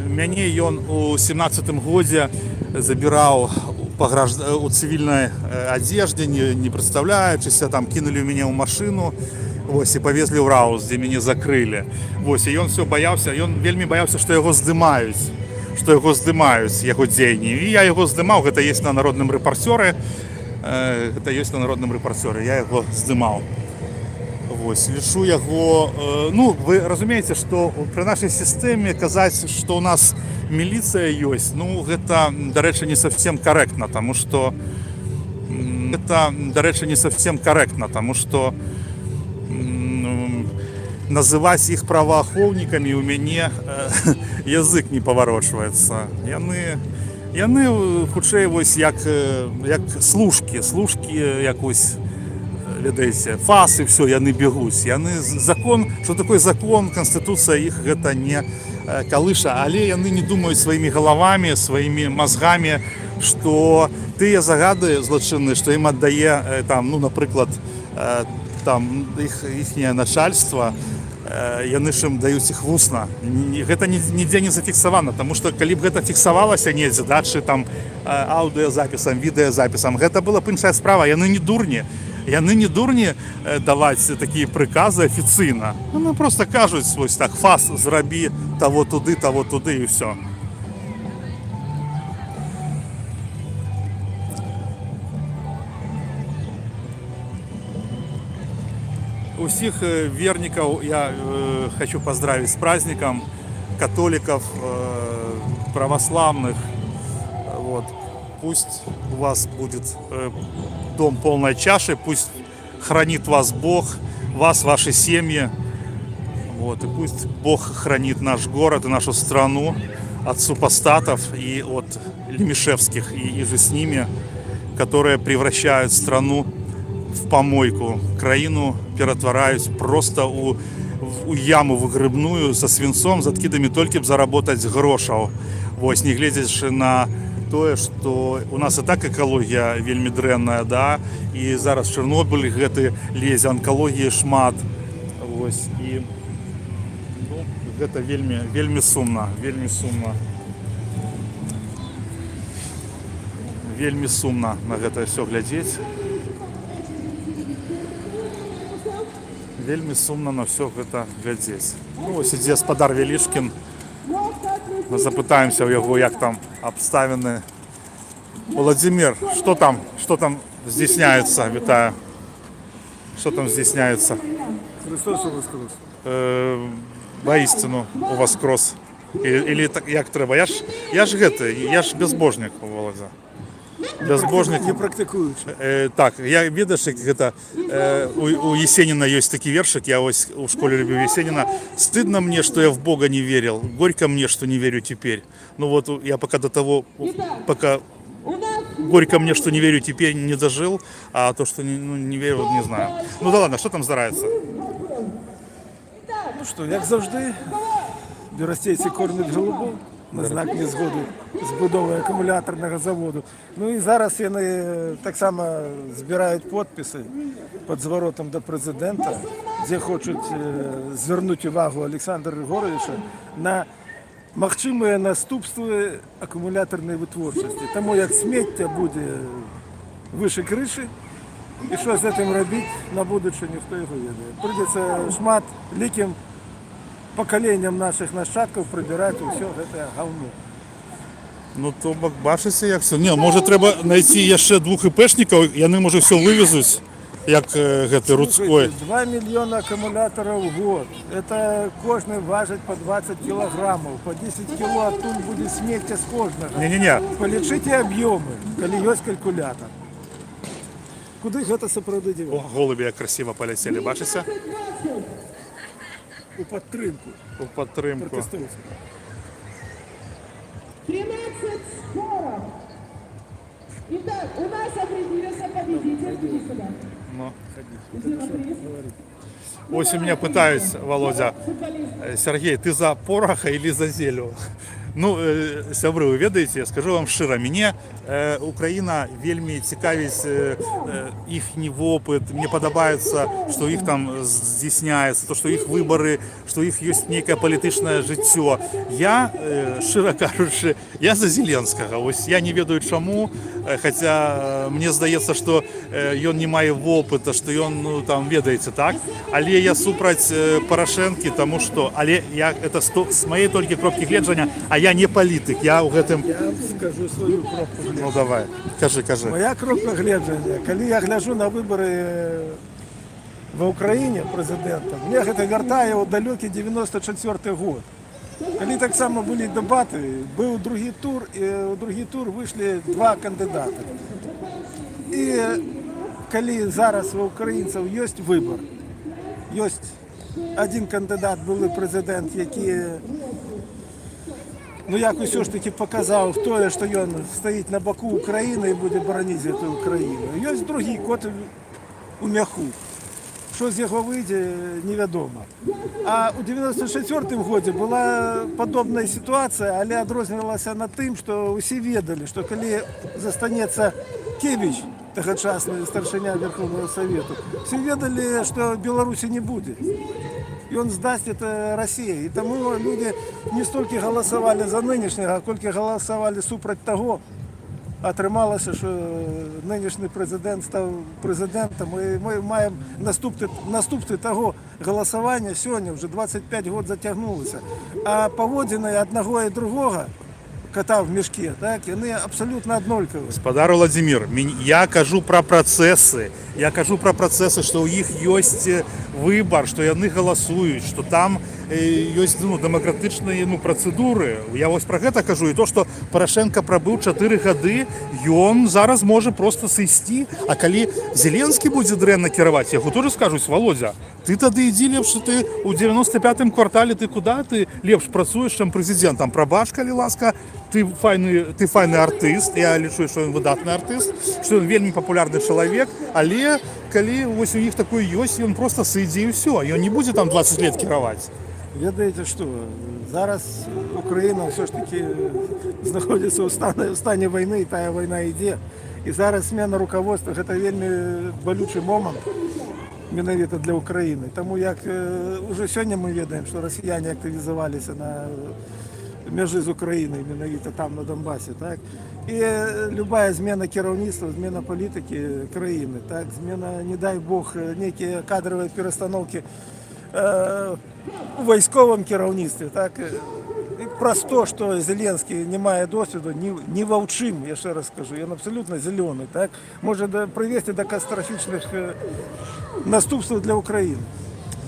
Мяне ён у 17-м годзе забіраў у цывільнай адзеждзе, не прадстаўляючыся, там кінулі мяне ў машыну, вось, і павезлі ў Раус, дзе мяне закрылі. Вось, і ён все баяўся, ён вельмі баяўся, што яго здымаюць, яго дзеянні. І я яго здымаў, гэта ёсць на народным рэпарцёры, я яго здымаў. Вось, лічу яго, ну, вы разумееце, што пры нашай сістэме казаць, што ў нас міліцыя ёсць, ну, гэта, дарэчы, не совсем карэктна, таму што называць іх праваахоўнікамі у мяне язык не паварочваецца. Яны хутчэй вось як служкі, як вось, ведаеце, фасы, все, яны бегуць. Яны закон, што такое закон, канстытуцыя іх гэта не калыша, але яны не думаюць сваімі галавамі, сваімі мазгамі, што тыя загады злачынныя, што ім аддае там, ну, напрыклад, там іхняе начальство, яны ж ім даюць іх вусна. Гэта нідзе не зафіксавана, таму што калі б гэта фіксавалася недзе, да, чы там аўдыёзапісам, відэазапісам, гэта была б іншая справа. Яны не дурні даваць такія прыказы афіцыйна. Яны проста кажуць вось так: фас зрабі таго туды і ўсё. Усіх вернікаў я хочу поздравить с праздником, католиков, православных. Вот. Пусть у вас будет дом полной чаши, пусть хранит вас Бог, вас, ваши семьи. Вот. И пусть Бог хранит наш город и нашу страну от супостатов и от Лемешевских и же с ними, которые превращают страну в помойку, краіну ператвараюць просто у яму выгрыбную со свінцом, з адкідамі толькі б заработаць грошаў. Вось, не гледзячы на тое, што у нас і так экалогія вельмі дрэнная, да, і зараз Чарнобыль гэты лезе, онкалогіі шмат. Вось, і ну, гэта вельмі сумна, вельмі сумна. Вельмі сумна на гэта ўсё глядзець. Вельмі сумна на ўсё гэта глядзець. Ну, ось ідзе гаспадар Велішкін. Мы запытаемся у яго, як там абставіны. Владимир, что там здійсняється? Вітаю. Что там здійсняється? Христос воскрес. Воістину у вас крос. Или так, як треба? Я ж безбожник, Володя. Безбожник. Не практикуючи. Так, я ведаеш, як гэта у Есенина есть такі вершик, я ось у школе любил Есенина. Стыдно мне, что я в Бога не верил, горько мне, что не верю теперь. Ну вот я пока горько мне, что не верю теперь, не дожил, а то, что не верю, не знаю. Ну да ладно, что там здараецца? Ну що, як завжди, біростейці кормять голубов на знак незгоди з будовою акумуляторного заводу. Ну і зараз вони так само збирають підписи під зворотом до президента, де хочуть звернути увагу Олександра Григоровича на можливі наступства акумуляторної витворчості. Тому як сміття буде вище криші, і що з цим робити на будущее, ніхто його ведає. Прийдеться шмат ліким поколінням наших нащадків прибирати все це говно. Ну то бачите, як все. Ні, може треба знайти ще 2 ІПшників, і вони може все вивезуть, як гэты Рудской. 2 мільйони акумуляторів в год. Це кожен важить по 20 кілограмів. По 10 кіло тут буде сміття з кожного. Не-не-не. Полічіть об'єми, коли є калькулятор. Куди це справді дівати? О, голуби як красиво полетіли, бачите? У підтримку. У підтримку. Протестуйте. 13 скоро. Итак, у нас определился победитель. Иди сюда. Ну. Иди на приз. Ось у меня пытаются, Володя, Сергей, ты за пороха или за зелю? Ну, сябры, вы ведаеце, я скажу вам шчыра, мяне Украіна вельмі цікавіць іхні вопыт, мне падабаецца, што іх там здзейсняецца, то, што іх выбары, што іх ёсць нейкае палітычнае жыццё. Я, шчыра кажучы, я за Зеленскага, ось я не ведаю чаму, хаця мне здаецца, што ён не мае вопыта, што ён, ну, там, ведаеце, так? Але я супраць Парашэнкі, таму што, але я, это з маёй толькі кропкі гледжання, а я не палітык, я ў гэтым... Я вам скажу свою кропку гледжання. Ну давай, кажи. Моя кропка гледжання, калі я гляджу на выборы в Украине президента, мне гэта вяртае ў далёкі 94 год. Калі таксама былі дэбаты, быў другі тур, і ў другі тур выйшлі 2 кандыдаты. І калі зараз у украінцаў ёсць выбор, ёсць один кандыдат, былы прэзідэнт, які ну як усё ж таки паказаў тое, што ён стаіць на баку Украіны і будзе бараніць гэтую Украіну. Ёсць другі кот у мяху. Што з яго выйдзе, невядома. А ў 94-м годзе была падобная сітуацыя, але адрознівалася на тым, што ўсе ведалі, што калі застанецца Кевіч, тагачасны старшыня Верховного Совету, все ведалі, што Беларусі не будзе. Ён здасць это Россия. І таму люди не столькі галасавалі за нынешняга, колькі галасавалі супраць таго. Атрымалася, што нынешні прэзідэнт стаў прэзідэнтам, і мы маем наступствы таго галасавання сёння, уже 25 год зацягнулася. А паводзіны аднаго і другога, кота в мешке, так, яны абсолютно аднолькавыя. Гаспадар Владимир, я кажу про процессы, што ў іх ёсць выбор, што яны галасуюць, што там ёсць дэмакратычныя працэдуры. Я вось про гэта кажу, і то, што Парашенко прабыў 4 гады, ён зараз можа просто сысці, а калі Зеленскі будзе дрэнна кіраваць, яго тоже скажуць: Володя, ты тады ідзі лепш, ты у 95-м квартале, ты куда ты лепш працуеш, чым прэзідэнт, там прабач, калі ласка, ты файны артыст, я лічу, што ён выдатны артыст, што ён вельмі папулярны чалавек, але калі вось у іх такое ёсць, ён просто сыдзе і ўсё, ён не будзе там 20 лет кіраваць. Ведаеце што, зараз Украіна ўсё ж такі знаходзіцца ў стане вайны, і тая вайна ідзе. І зараз змена руководства, гэта вельмі балючы момант менавіта для Украіны. Таму як уже сёння мы ведаем, што расіяне актывізаваліся на межы з Украінай, менавіта там, на Донбасе, так? І любая змена кіраўніцтва, змена палітыкі краіны, так? Змена, не дай Бог, нейкія кадравыя перастаноўкі у вайсковым кіраўніцтве, так? І праз то, што Зеленскі не мае досведу, не ва ў чым, яшчэ раз скажу, ён абсалютна зелёны, так? Можа прывесці да катастрафічных наступстваў для Украіны.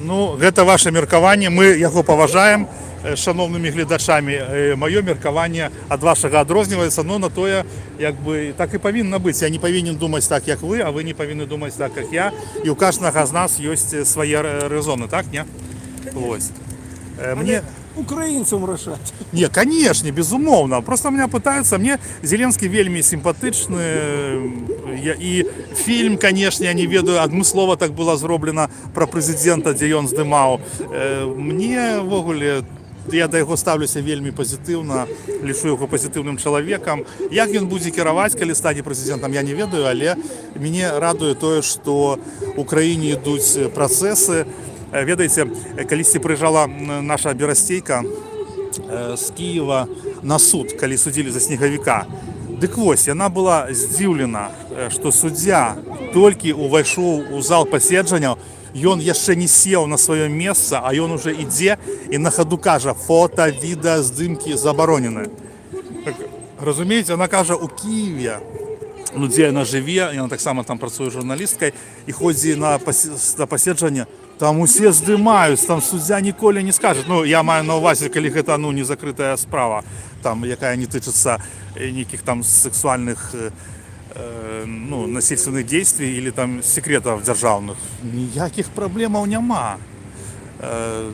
Ну, гэта ваше меркаванне, мы яго паважаем шановнымі гледачамі. Маё меркаванне ад вашага адрозніваецца, но на тое, як бы, так і павінна быць. Я не павінен думаць так, як вы, а вы не павінны думаць так, як я. І у кожнага з нас ёсць свае рэзоны, так, не? Вось. Мне... Украінцам рашаць. Не, конечно, безумоўна. Просто меня пытаются, мне Зеленскі вельмі сімпатычны. І фільм, конечно, я не ведаю, адмыслова так было зроблена про прэзідэнта, дзе ён здымаў. Мне, ввогуле, я да яго ставлюся вельмі пазітыўна, лічу яго пазітыўным чалавекам. Як ён будзе кіраваць, калі стане прэзідэнтам, я не ведаю, але мяне радуе тое, што ў краіне ідуць працэсы. Ведаеце, калісьці прыязджала наша берасцейка з Кіева на суд, калі судзілі за снегавіка. Дык вось, яна была здзіўлена, што суддзя толькі ўвайшоў у зал паседжанняў, ён яшчэ не сеў на сваё месца, а ён уже ідзе і на хаду кажа: фота, відэа, здымкі забаронены. Разумееце, яна кажа, у Кіеве, ну, дзе яна жыве, яна таксама там працуе журналісткай, і ходзі на паседжанне, там усе здымаюць, там суддзя ніколі не скажа. Ну, я маю на ўвазе, калі гэта, ну, не закрытая справа, там, якая не тычыцца нейкіх там сексуальных, ну, насильственных дзействий или там секретов дзяржаўных. Ніякіх праблемаў няма.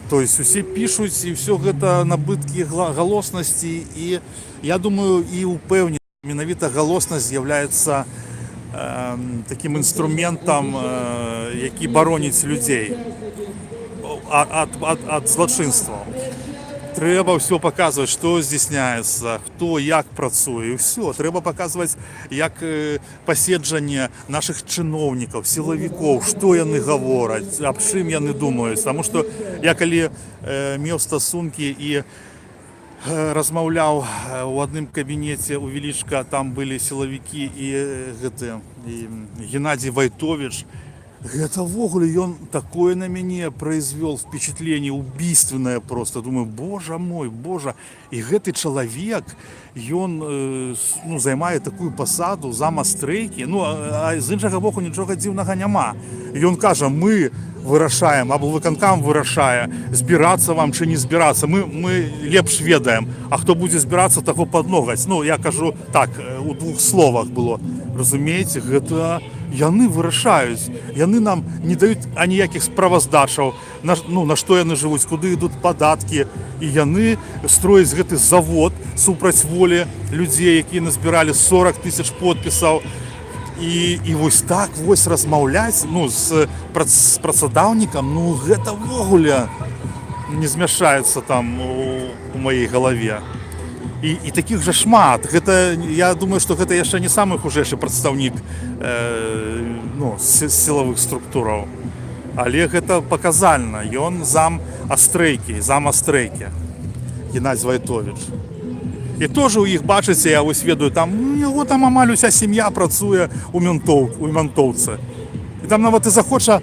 То есть усе пішуць, і ўсё гэта набыткі галоснасці, і я думаю, і упэўнены, менавіта галоснасць з'яўляецца таким інструментам, які бароніць людзей ад злачынстваў. Трэба ўсё паказваць, што здзяйсняецца, хто як працуе, і ўсё. Трэба паказваць, як паседжанне нашых чыноўнікаў, сілавікоў, што яны гавораць, аб чым яны думаюць. Таму што я калі меў стасункі і размаўляў у адным кабінеце у Велічка, там былі сілавікі і Геннадзій Вайтовіч. Гэта ввогуле ён такое на мяне произвёл впечатленне убийственное просто. Думаю, божа мой, божа. І гэты чалавек, ён, ну, займае такую пасаду зама стрэйкі. Ну, а з іншага боку нічога дзіўнага няма. Ён кажа, мы вырашаем, аблвыканкам вырашае, збірацца вам чи не збірацца. Мы лепш ведаем, а хто будзе збірацца, таго падногаць. Ну, я кажу так, у двух словах было. Разумееце, гэта яны вырашаюць. Яны нам не даюць аніякіх справаздачаў, на што яны жывуць, куды ідуць падаткі. І яны строяць гэты завод супраць волі людзей, якія назбіралі 40 000 подпісаў. І вось так вось размаўляць, ну, з працадаўнікам, ну, гэта ввогуле не змяшаецца там у маёй галаве. І такіх жа шмат. Гэта, я думаю, што гэта яшчэ не самы хужэйшы прадстаўнік, ну, сілавых структураў. Але гэта паказальна. Ён зам Астрейкі, Геннадзій Вайтовіч. І теж у іх, бачыце, я вось ведаю, там, у яго там амаль уся сім'я працуе у Мянтоўцы. І там нават і захоча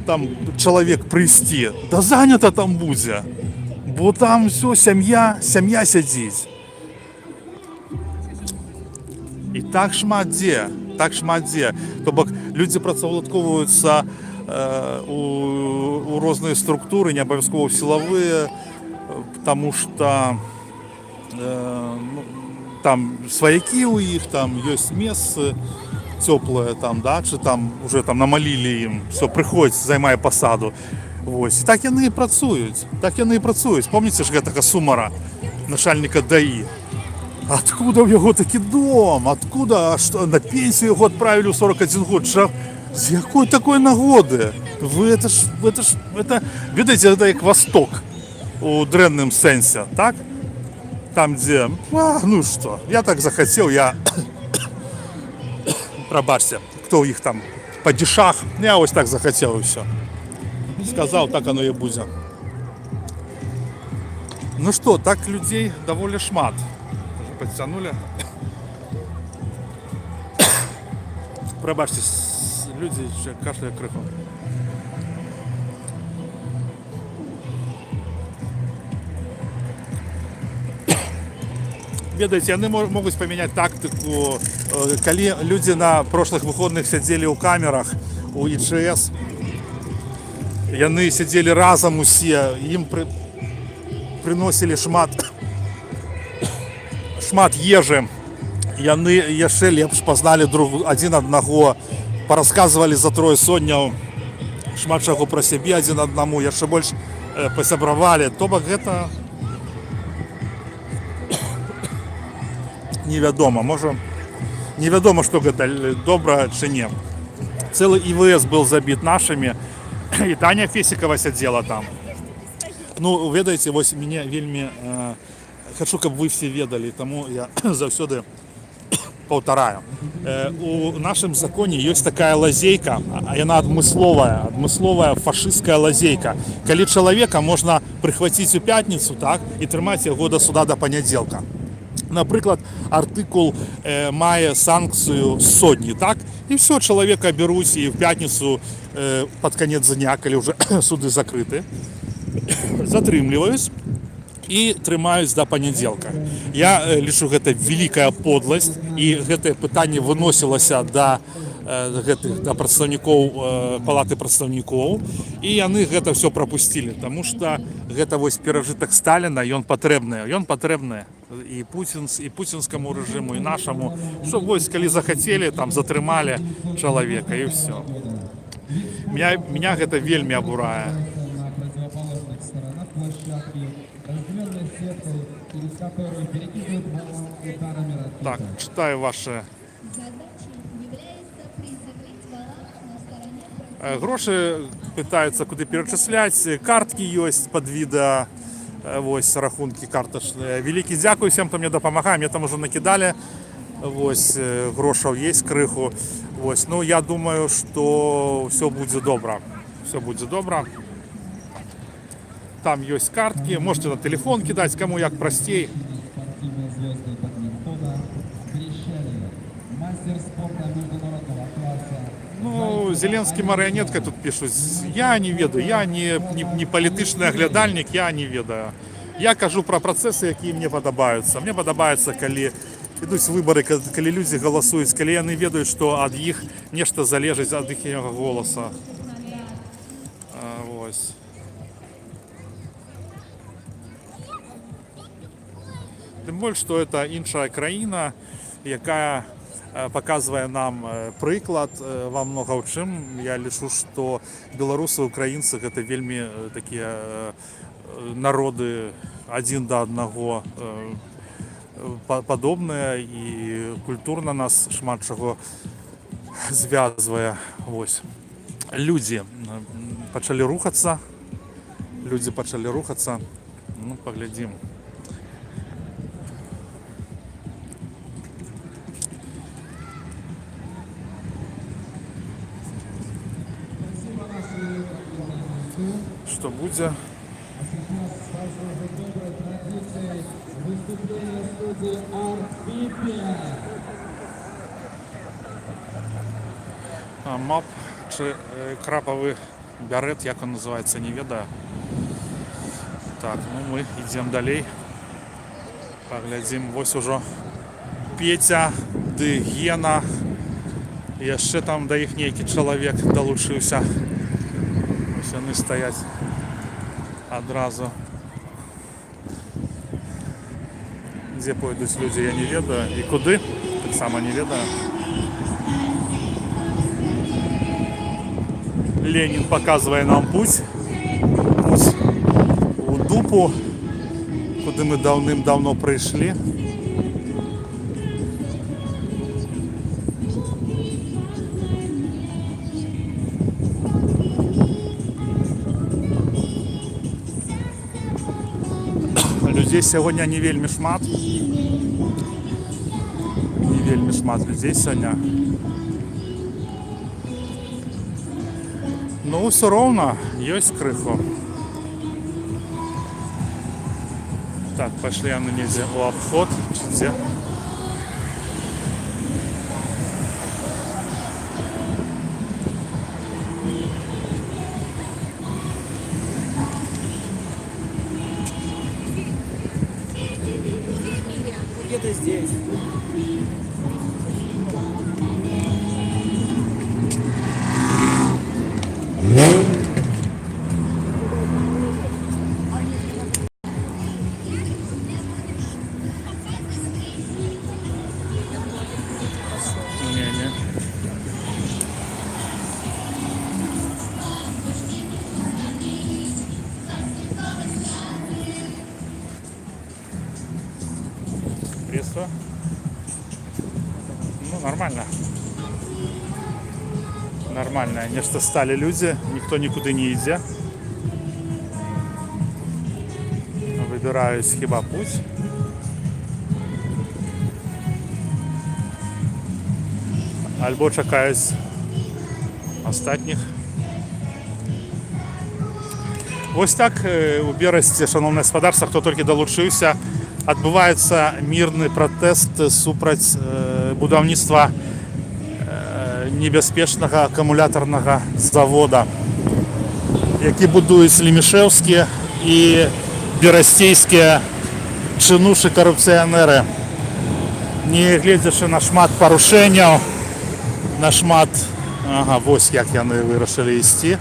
там чалавек прыйсці, да занята там будзе, бо там ўсё, сям'я сядзіць. І так шмат дзе. То бок людзі працаўладкоўваюцца у розныя структуры, не абавязкова сілавыя, таму што там сваякі ў іх, там ёсць месцы цёплае, там, да, чи там уже там намалілі ім, все, прыходзь, займае пасаду. Вось. І так яны і працуюць. Помніце ж гэтага Сумара, начальніка ДАІ? Откуда в його такий дом? Откуда? А що, на пенсію його відправили у 41 год? Що? З якої такої нагоди? Ви це, видите, це як Восток у древнем сенсі, так? Там, де, ну що, я так захотів, я, пробачте, хто їх там, падишах, я ось так захотів і все. Сказав, так оно і буде. Ну что, так людей довольно шмат. Подтянули. Пробачьте, люди ще кашляють криху. Ведаете, они могут поменять тактику. Коли люди на прошлых выходных сидели у камерах, у ИЧС, и они сидели разом усе, им приносили шмат ежи, і вони яшчэ лепш пазналі адзін аднаго, парасказвалі за трое сотняў шмат чаго пра сябе адзін аднаму, яшчэ больш пасябравалі. То бок гэта невядома, можа невядома, што гэта добра ці не. Цэлы ІВС быў забіт нашымі, і Таня Фесікава сядзела там. Ну, ведаеце, вось мяне вельмі хочу, каб вы все ведалі, таму я заўсёды паўтараю. У нашым законе ёсць такая лазейка, а яна адмысловая фашысцкая лазейка. Калі чалавека можна прыхваціць у пятніцу, так, і трымаць яго да суда да панядзелка. Напрыклад, артыкул мае санкцыю сотні, так, і все, чалавека бяруць і в пятніцу пад канец дня, калі ўжо суды закрыты, затрымліваюць і трымаюць да панядзелка. Я лічу, гэта вялікая подласць, і гэтае пытанне выносілася да прадстаўнікоў палаты прадстаўнікоў, і яны гэта все прапусцілі, таму што гэта вось перажытак Сталіна, ён патрэбны і пуцінскаму рэжыму, і нашаму, што вось калі захацелі, там затрымалі чалавека, і все. Меня гэта вельмі абурае. Так, читаю ваши. Гроши пытаются куды перечислять, картки есть под відео, вось рахунки карточные. Великий дзякуй всем, кто мне допомагає, мне там уже накидали, вось грошаў есть крыху, вось. Ну я думаю, что все будет добро, Там есть картки, можете на телефон кидать, кому як простей. Ну, Зеленский марионетка тут пишут. Я не ведаю, я не політичний оглядальник, я не ведаю. Я кажу про процеси, які мені подобаються. Мені подобається, коли йдуть вибори, коли люди голосують, коли вони ведають, що від їх нечто залежить, від їхнього голосу. Ось. Тим більше, що це інша країна, яка показывая нам приклад во много в чым. Я лічу, что белорусы, украинцы это вельмі такие народы один до одного подобные, и культурно нас шмат чаго звязвае. Вось. Люди пачалі рухацца. Ну, поглядим. Что будет? Мап чи краповый берет, як он называется, не ведаю. Так, ну мы идем далей. Поглядим, вось уже Петя, ды Гена. Яшчэ там да іх нейкі чалавек далучыўся. Ось яны стаяць адразу. Дзе пойдуць людзі, я не ведаю. І куды? Таксама не ведаю. Ленін показвае нам путь. Путь у дупу, куды мы даўным-даўно прыйшлі. людей сьогодні не вельми шмат. Не вельми шмат людей сьогодні. Ну, все ровно, есть крыху. Так, пошли на нельзя у обход. Где? Где-то здесь. Не-не. Кресло. Ну, нормально. Нормально. Нечто стали люди, никто никуда не идет. Выбираюсь хіба путь. Альбо чекаюсь остатніх. Ось так у Бересті, шановне господарство, хто тільки долучився, відбувається мирний протест супроть будівництва небезпечного акумуляторного заводу, який будують Слімішевські і берестейські чинуші корупціонери. Не глядячи на шмат порушень, на шмат, ага, ось як вони вирішили йти.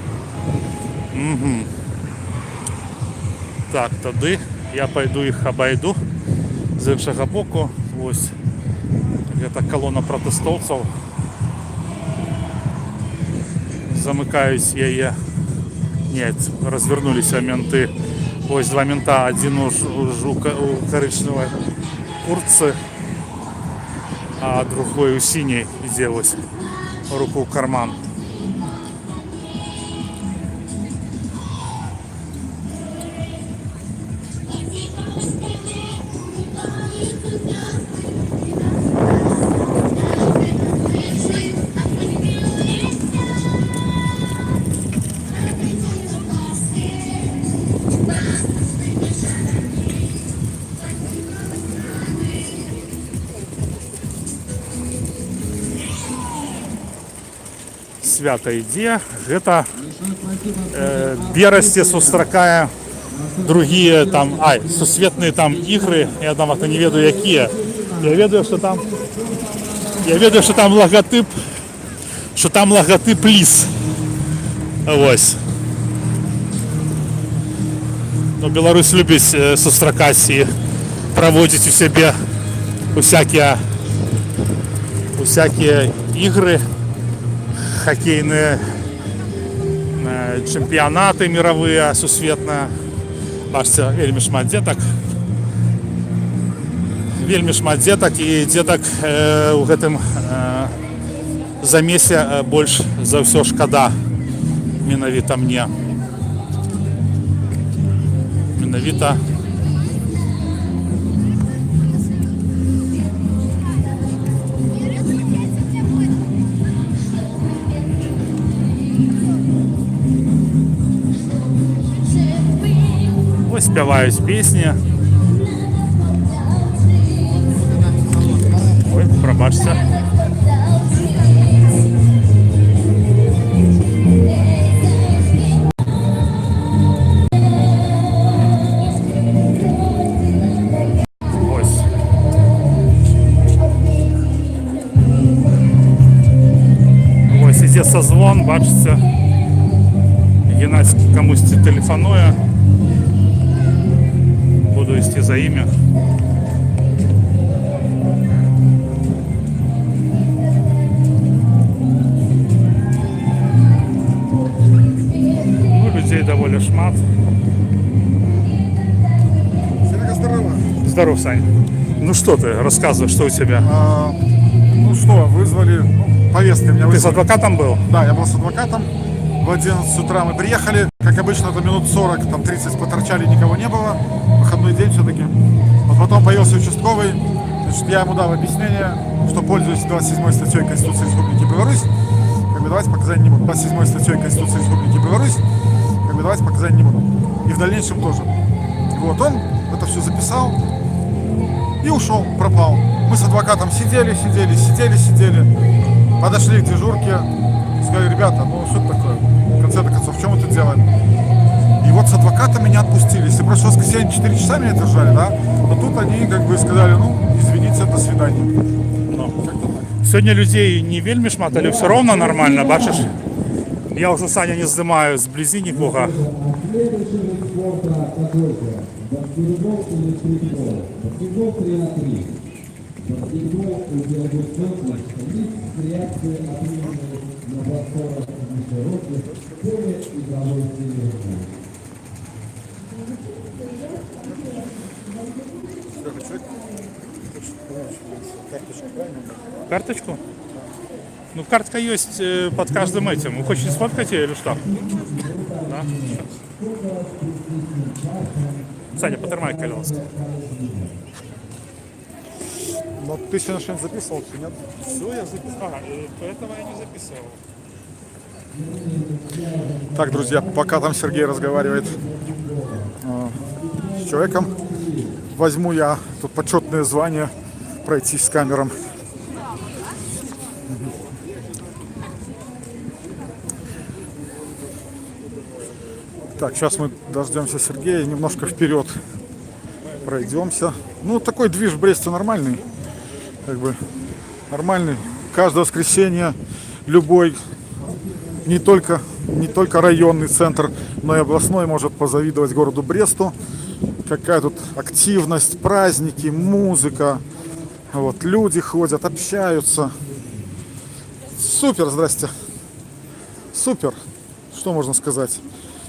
Угу. Так, тоді я пойду їх обойду з іншого боку. Ось где-то колона протестовців. Замикаюсь я. Нет, развернулись менты. Ось два мента, один у коричневой куртці, а другой у синей, іде ось руку в карман. Свята ідзе, гэта Берасці сустракае другие там, сусветныя там ігры, я нават не ведаю якія. Я ведаю, что там логотип ліс. Вось. Ну, Беларусь любіць сустракаць і праводзіць у сябе усякие ігры, хоккейные чемпионаты мировые, сусветные. Бачите, вельмі шмат дзетак і дзетак у гэтым замесе больш за ўсё шкада менавіта мне. Менавіта спяваюсь песни. Ой, пробачьте. Ось. Ось іде созвон, бачите. Геннадій комусь телефонує. Буду вести за ім'я. Ну, людей довольно шмат. Серега, здорово. Здоров, Сань. Ну что ты, рассказывай, что у тебя? Ну что, вызвали, повестки меня вызвали. Ты с адвокатом был? Да, я был с адвокатом. В 11 утра мы приехали. Как обычно, это минут 40, там 30 поторчали, никого не было. Выходной день все-таки. потом появился участковый, значит, я ему дал объяснение, что пользуюсь 27 статьей Конституции Республики Беларусь, как бы давать показания не буду. 27 статьей Конституции Республики Беларусь, как бы давать показания не буду. И в дальнейшем тоже. Вот, он это все записал и ушел, пропал. Мы с адвокатом сидели. Подошли к дежурке, сказали, ребята, ну что это такое? В конце концов, в чем мы тут делаем? И вот с адвокатом меня отпустили. Если в прошлое воскресенье 4 часа меня держали, да, то тут они как бы сказали, ну, извините, до свидания. Сьогодні людей не вельми шмат, але все равно нормально, бачиш? Я вже, Саня, не знімаю зблизі нікого. Карточку? Ну, картка есть под каждым этим. Вы хотите сфоткать ее или что? Да? Саня, потермай колеса. Но ты сегодня что-нибудь записывал, нет? Все, я записал. Этого я не записывал. Так, друзья, пока там Сергей разговаривает с человеком, возьму я тут почетное звание пройтись с камером. Так, сейчас мы дождемся Сергея, немножко вперед пройдемся. Ну, такой движ в Бресте нормальный, как бы нормальный. Каждое воскресенье любой, не только районный центр, но и областной может позавидовать городу Бресту. Какая тут активность, праздники, музыка. Вот, люди ходят, общаются. Супер, здрасте. Супер. Что можно сказать?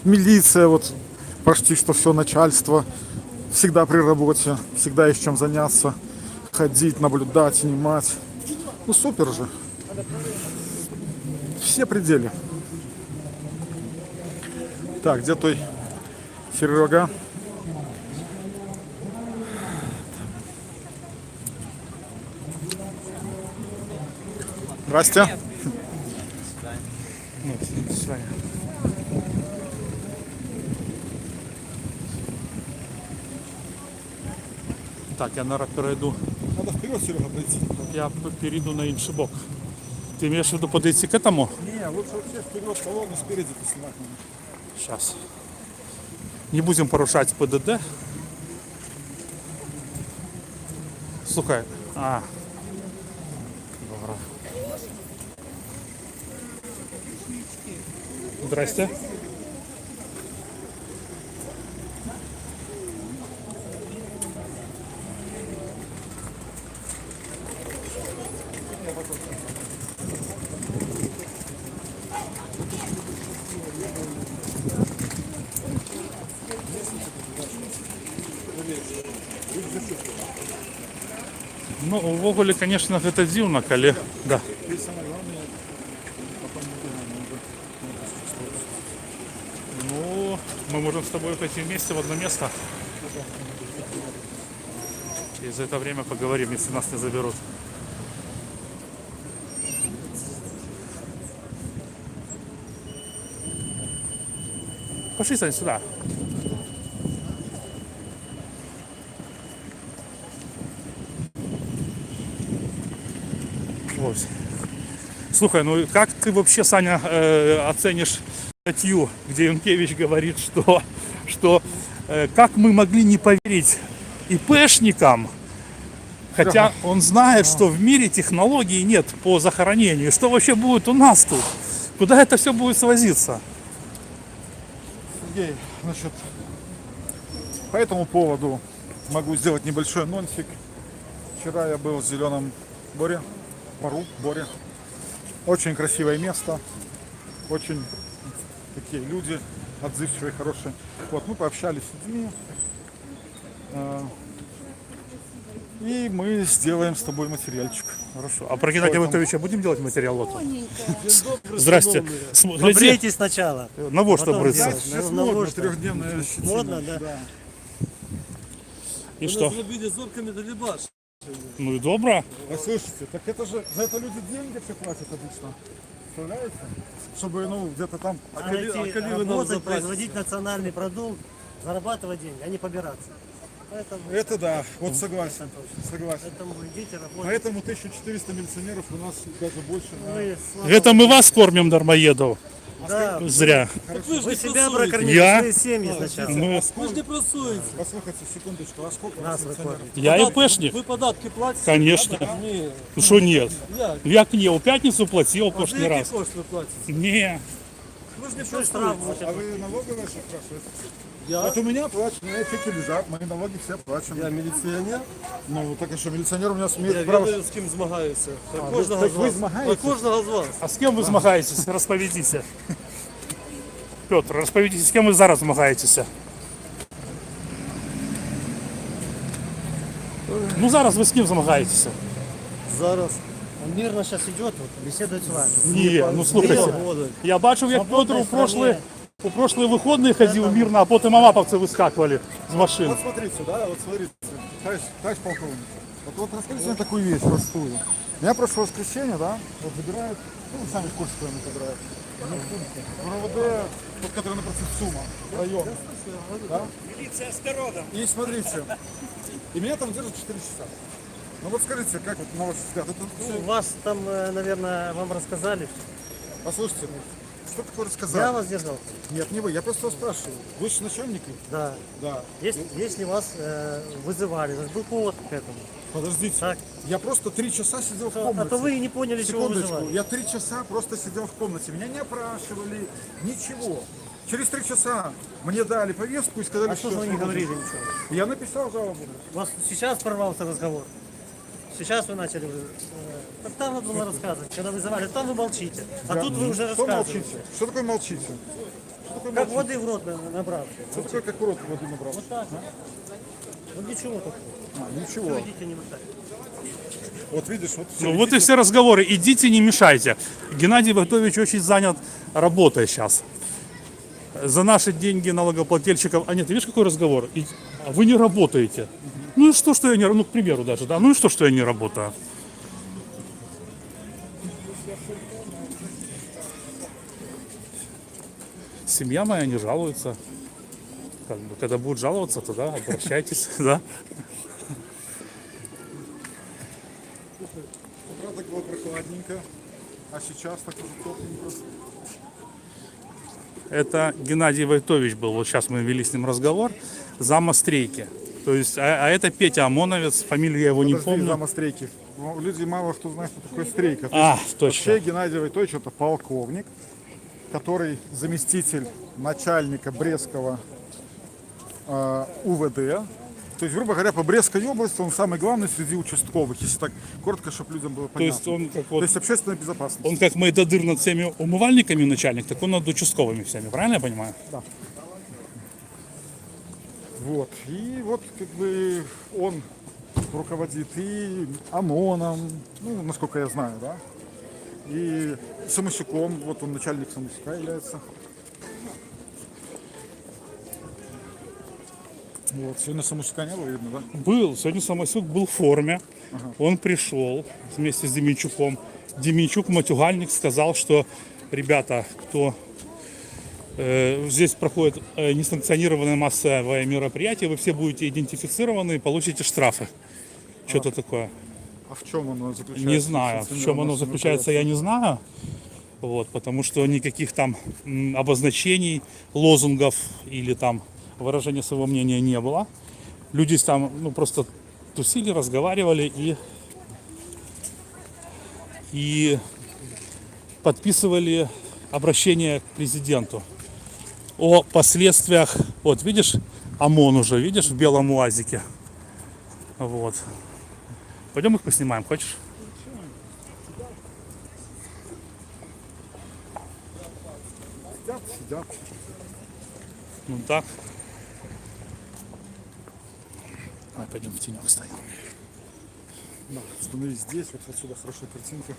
Милиция, вот почти что все начальство. Всегда при работе, всегда есть чем заняться. Ходить, наблюдать, снимать. Ну супер же. Все пределы. Так, где той Серега? Здрасте. До свидания. Так, я, наверное, перейду. Надо вперед, Серега, пройти. Я перейду на інший бок. Ты имеешь в виду подойти к этому? Не, лучше вообще вперед, колонну спереди поснимать надо. Сейчас. Не будем порушать ПДД. Слухай. Добре. Здрасте. Ну, увогуле, конечно, это дзіўна, калі... Да. Ну, мы можем с тобой пойти вместе в одно место. И за это время поговорим, если нас не заберут. Пошли, Сань, сюда. Вот. Слушай, ну как ты вообще, Саня, оценишь статью, где Юнкевич говорит, что как мы могли не поверить ИПшникам, хотя он знает, что в мире технологий нет по захоронению. Что вообще будет у нас тут? Куда это все будет свозиться? Сергей, значит, по этому поводу могу сделать небольшой анонсик. Вчера я был в Зеленом Боре. Боре. Очень красивое место, очень такие люди отзывчивые, хорошие. Вот, мы пообщались с людьми, и мы сделаем с тобой материальчик. Хорошо. А про Геннадия Войтовича будем делать материал? Вот. Здрасте. Побрейтесь сначала. На во что брыться? Сейчас модно, трехдневная щетина. Модно, да? И что? зробили зорками до Лебаш. Ну и добро. Послушайте, так это же, за это люди деньги все платят обычно. Представляете? Чтобы, ну, где-то там... Работать, производить национальный продукт, зарабатывать деньги, а не побираться. Поэтому, Это да, вот согласен. Согласен. поэтому идите работать. Поэтому 1400 милиционеров у нас даже больше. Вы, слава Это мы вас кормим, дармоедов. Да, Зря. вы себя прокормите, Я? свои семьи сначала. Мы... Ви ж не працюєте. Послухайте, секундочку, а сколько у Нас вас вы милиционеров? кормите. Я ИПшник. Ви податки платите? Конечно. Ні. Ну что нет? Як? Як не, у пятницу платил в За прошлый які раз. кошти ви платите? Не. Ви ж не Что штраф працюєте. А вы налоговые что спрашиваете? Я? Вот у меня оплачено, у меня чеки лежат, мои налоги все оплачены. Я міліціонер. Ну, так а что, милиционер у меня Я имеет право... ведаю, з ким змагаюся. Про ви- кожного так з ви вас. змагаєтесь? Про кожного з вас. А с кем вы змагаетесь? Расповедитесь. Петр, расповедитесь, с кем вы зараз змагаетесь? Ну зараз ви з ким змагаєтесь? Зараз. Он мирно сейчас идет, вот, беседует с вами. Ні, ну слухайте. Я бачив, як Петр у прошлые виходні ходив мирно, а потім амаповці вискакували з машин. Вот смотрите, да, вот смотрите, товарищ полковник. Вот расскажите мне такую вещь простую. Меня прошлое воскресенье, да, вот забирают, ну, вы сами в курсе, куда меня забирают. В РОВД, тот, который напротив СУМа, район. Да? Міліція з народом. И смотрите, и меня там держат 4 часа. Ну вот скажите, как вот на ваш взгляд, это Ну, вас там, наверное, вам рассказали. послушайте, что такое Я рассказать? вас держал. Нет, не вы, я просто вас спрашиваю. Вы же начальник? Да. Да. Если вас вызывали, значит, был повод к этому. Подождите, Так. я просто 3 часа сидел в А комнате. то вы и не поняли, чего Секундочку, вызывали. я 3 часа просто сидел в комнате, меня не опрашивали, ничего. Через 3 часа мне дали повестку и сказали, А что же вы не говорили ничего? Я написал жалобу. У вас сейчас порвался разговор. Сейчас вы начали уже. Так там надо было рассказывать, когда вызывали, там вы молчите. А тут вы уже Что рассказываете. молчите? Что такое молчите? Что такое Как молчите? воды в рот набрал. Что такое как урод воды набрал? Вот так. Вот ничего такого. Ничего. Идите, не мешайте. Вот видишь, вот все. Ну вот и все разговоры. Идите, не мешайте. Геннадий Вайтович очень занят работой сейчас. За наши деньги налогоплательщиков. А нет, видишь, какой разговор? А вы не работаете. Ну и что я не работаю? Ну, к примеру даже, да. Ну и что я не работаю? Семья моя не жалуется. Как бы, когда будут жаловаться, тогда обращайтесь, да. С утра так было прохладненько, а сейчас так уже тепленько. Это Геннадий Вайтович был, вот сейчас мы вели с ним разговор, зама стрейки. То есть, а это Петя Омоновец, фамилию я его не Подожди, помню. зама стрейки. Ну, люди мало кто знает, что такое стрейка. Точно. Вообще Геннадий Вайтович это полковник, который заместитель начальника Брестского УВД. То есть, грубо говоря, по Брестской области он самый главный среди участковых, если так коротко, чтобы людям было То понятно. есть он как То вот, есть общественная безопасность. он как Майдадыр над всеми умывальниками начальник, так он над участковыми всеми, правильно я понимаю? Да. Вот. И вот как бы он руководит и ОМОНом, ну, насколько я знаю, да. И Самосюком, вот он начальник Самосюка является. Вот, сегодня Самосюка не было, видно, да? Был, сегодня Самосюк был в форме, он пришел вместе с Деменчуком. Деменчук, матюгальник, сказал, что, ребята, кто здесь проходит несанкционированное массовое мероприятие, вы все будете идентифицированы и получите штрафы. Что-то такое. А в чем оно заключается? Не знаю, в чем оно заключается, я не знаю. Вот, потому что никаких там обозначений, лозунгов или там выражения своего мнения не было. Люди там ну, просто тусили, разговаривали и подписывали обращение к президенту о последствиях. Вот видишь, ОМОН уже, видишь, в белом УАЗике. Вот. Пойдем их поснимаем, хочешь? Сидят. Ну так. Пойдем в тенек стоим. Да, становись здесь, вот отсюда хорошая картинка.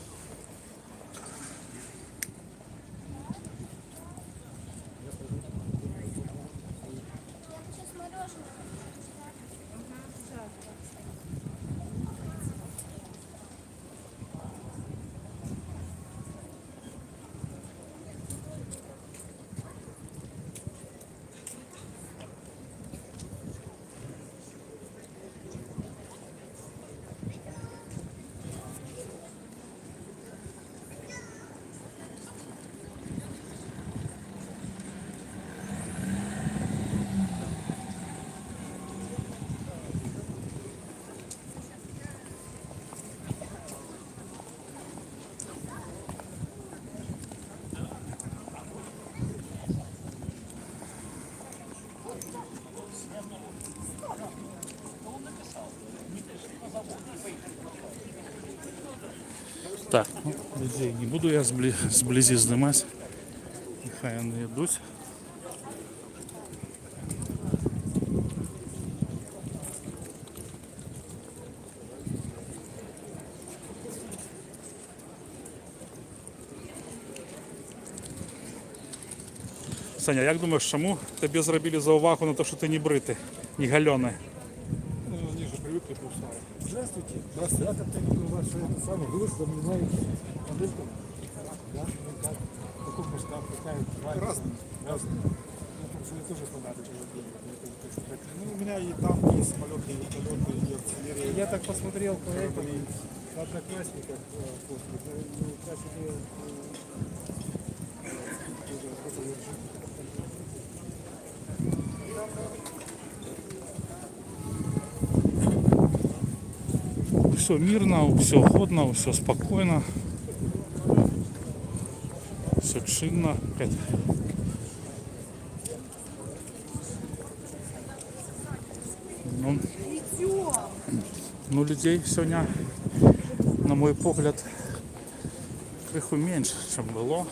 Так, ну, людей не буду я зблизі знімати. Нехай вони йдуть. Саня, як думаєш, чому тобі зробили заувагу на те, що ти не бритий, не галений? Ну, они же привыкли к усталу. Здравствуйте. Здравствуйте. Я как-то видел ваши самые вы занимаетесь модельком. Да? Ну как? Какой масштаб? Какая? Разные. Разные. Ну, потому что мне тоже понадобится деньги. Ну, у меня и там есть самолеты, и вертолеты, и артиллерия. Я так посмотрел по этому, И одноклассников после. Все мирно, все охотно, все спокойно, все чинно. Ну, людей сьогодні, на мой погляд, криху менше, ніж було.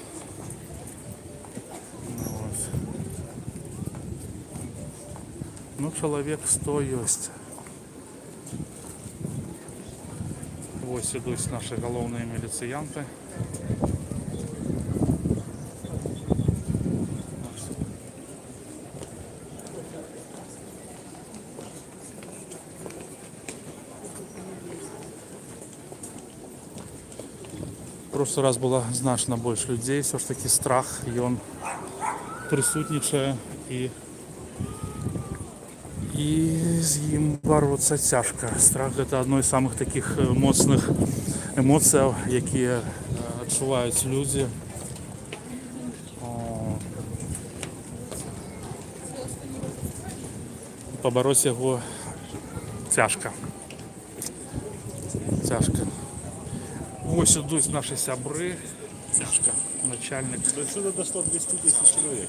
Ну, чоловік 100 є. Ось ідуть наші головні міліціянти. В прошлый раз було значно більше людей, все ж таки страх, і він присутнічає, і з ним боротися тяжко. Страх – це одна з самих таких моцних емоцій, які відчувають люди. Побороти його тяжко. Тяжко. Ось ідуть наші сябри. Тяжко. Начальник. До сюда дошло 210 человек.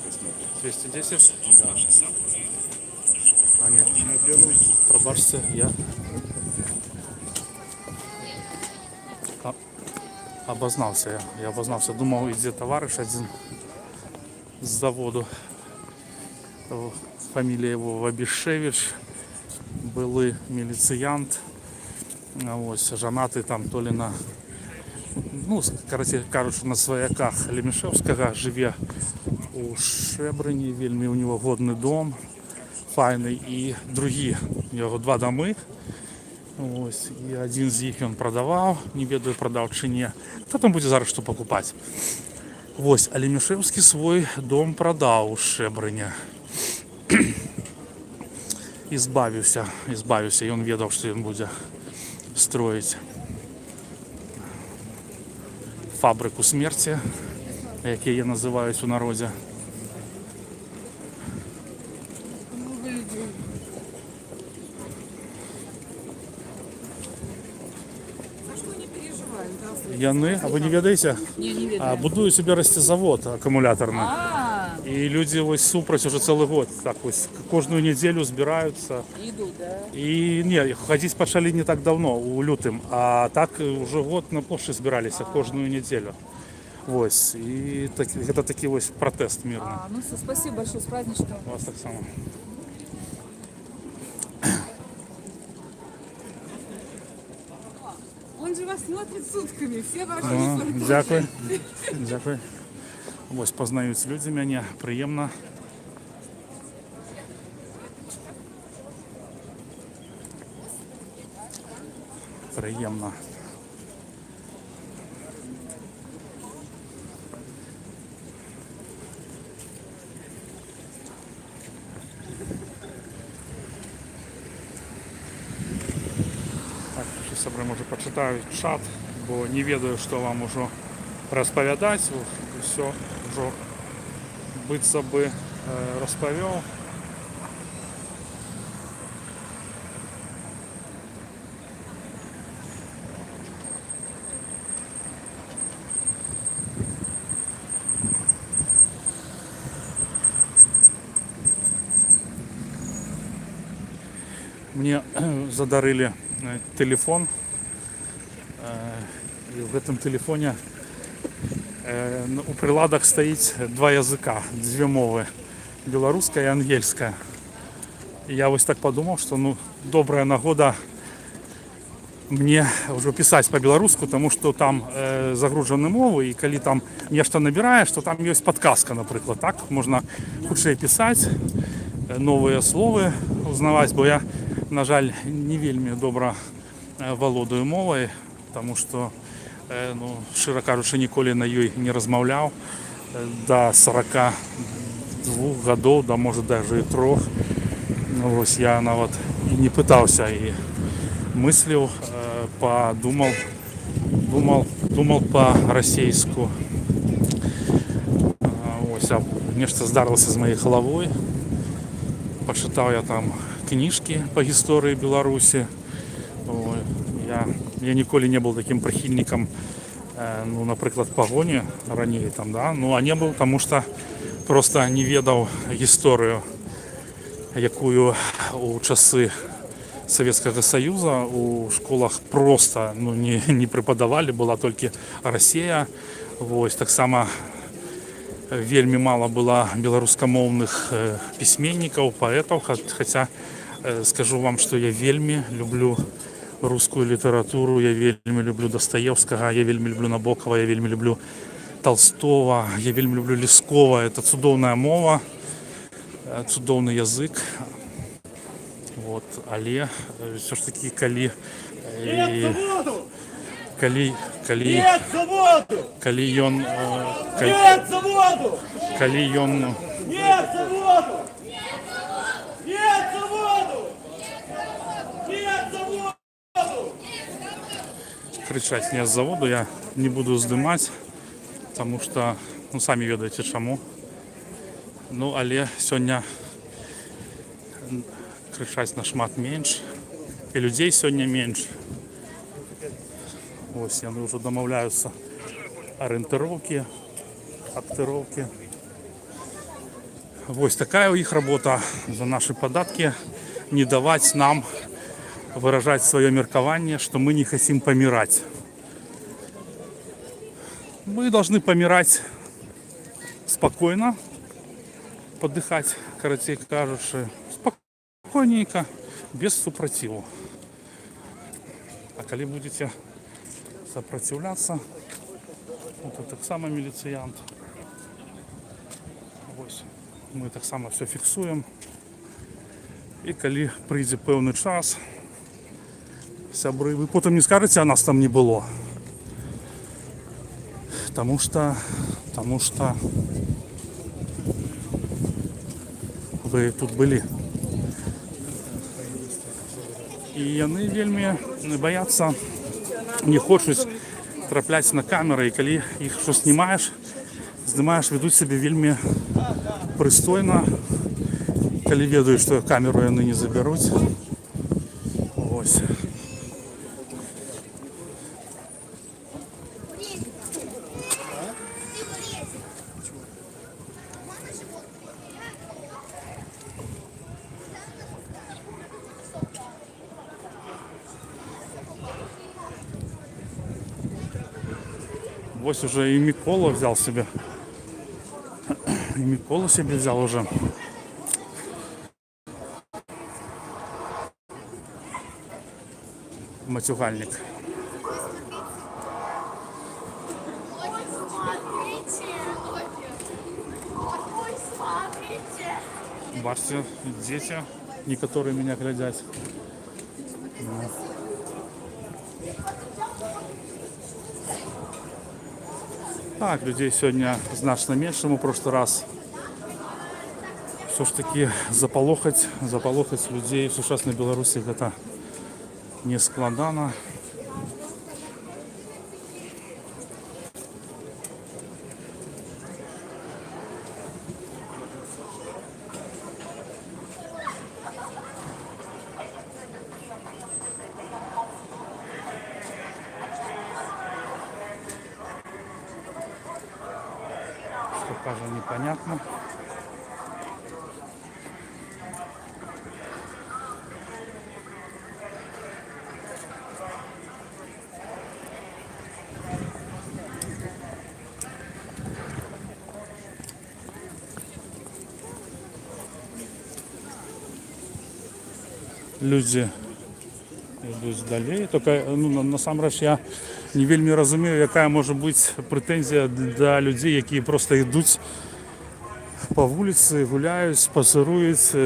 210? Да. А нет, пробачьте, я обознался. Я обознался. Думал, идет товарищ один с заводу. Фамилия его Вабишевич. Был милициянт. Ось, жанатый там то ли на, ну, короче, кажуть, на свояках Лемішевського, живе у Шебрині, вельми у него годний дом, файний, і другі, у нього 2 доми. Ось, і один з них він продавав, не ведаю, продав чи ні. Хто там буде зараз що покупати? Ось, а Лемішевський свій дом продав у Шебрині. І збавився, і він ведав, що він буде строить фабрику смерті, як її називають у народі. Яны, а ви не ведаєте? Не видно. Будую собі ростезавод акумуляторний. І люди ось супроть уже целый год. Так ось кожную неделю збираються. Идут, да? І ні, ходити почали не так давно, у лютим, а так уже год на площі збиралися кожную неделю. Ось, і так, це такий ось протест мирний. Ну все, спасибо большое, с праздничком. У вас так само. Он же вас смотрит сутками, все ваши Дякую. Дякую. Ось познають з людьми мене, приємно. Приємно. Так, ще собі, може, почитаю чат, бо не ведаю, що вам уже розповідати. Все вже биться би розповів. Мне задарили телефон І в этом телефоне у приладах стоїть два язика, дві мови. Белорусская и ангельская. И я ось так подумал, что ну добрая нагода мне уже писать по-белоруску, потому что там загружены мовы, и коли там нечто набираешь, то там есть подсказка, например. Так можна хутчэй писать, новые словы узнавать, бо я, на жаль, не вельмі добра володаю мовой, потому что, ну, шчыра кажучы, ніколі на ёй не размаўляў до 42 гадоў, да может даже и 3. Ну, вось я нават і не пытаўся і мысліў, думал по-расейску. Ось, а нешта здарылася з маёй галавой. Пачытаў я там кніжкі па гісторыі Беларусі. Я ніколі не был таким прыхільнікам, ну, напрыклад, пагоні раней там, да? Ну, а не был, потому что просто не ведаў гісторыю, якую у часы Советского Союза у школах просто ну, не преподавали, была толькі Россия. Вось, таксама вельмі мало было беларускамоўных пісьменнікаў, паэтаў, хотя скажу вам, что я вельмі люблю русскую литературу, я вельмі люблю Достоевского, я вельмі люблю Набокова, я вельмі люблю Толстого, я вельмі люблю Лескова. Это цудоўная мова, цудоўны язык. Вот, але все ж таки калі ён кричать не з заводу, я не буду здымаць, потому что, ну, самі ведаеце чаму. Ну, але сёння кричаць нашмат менш, і людзей сёння менш. Ось яны ўжо дамаўляюцца арыентыроўкі, адтыроўкі. Вось такая у іх работа за наши податки, не давать нам выражать свое меркование, что мы не хотим помирать. Мы должны помирать спокойно, подыхать, короче кажучи, спокойненько, без супротиву. А коли будете сопротивляться, вот так само милициант. Ось. Мы так само все фіксуємо. І коли прийде певний час, сябри, ви потім не скажете, а нас там не було. Тому що ви тут були. І вони вельми бояться, не хочуть трапляти на камеру, і коли їх щось знімаєш, ведуть себе вельми пристойно, коли ведають, що камеру вони не заберуть. Ось. Ось уже и Микола взял себе. И Микола себе взял уже. Матюгальник. Бачите, дети, некоторые меня глядят. Так, людей сегодня значно меньше, чем в прошлый раз. Все ж таки заполохать людей в сучасной Беларуси это не складано. Что тоже непонятно. людзі ідуць далей. Толькі, ну, насамрэч я не вельмі разумею, якая можа быць прэтэнзія да людзей, якія проста ідуць па вуліцы, гуляюць, спасыруюць.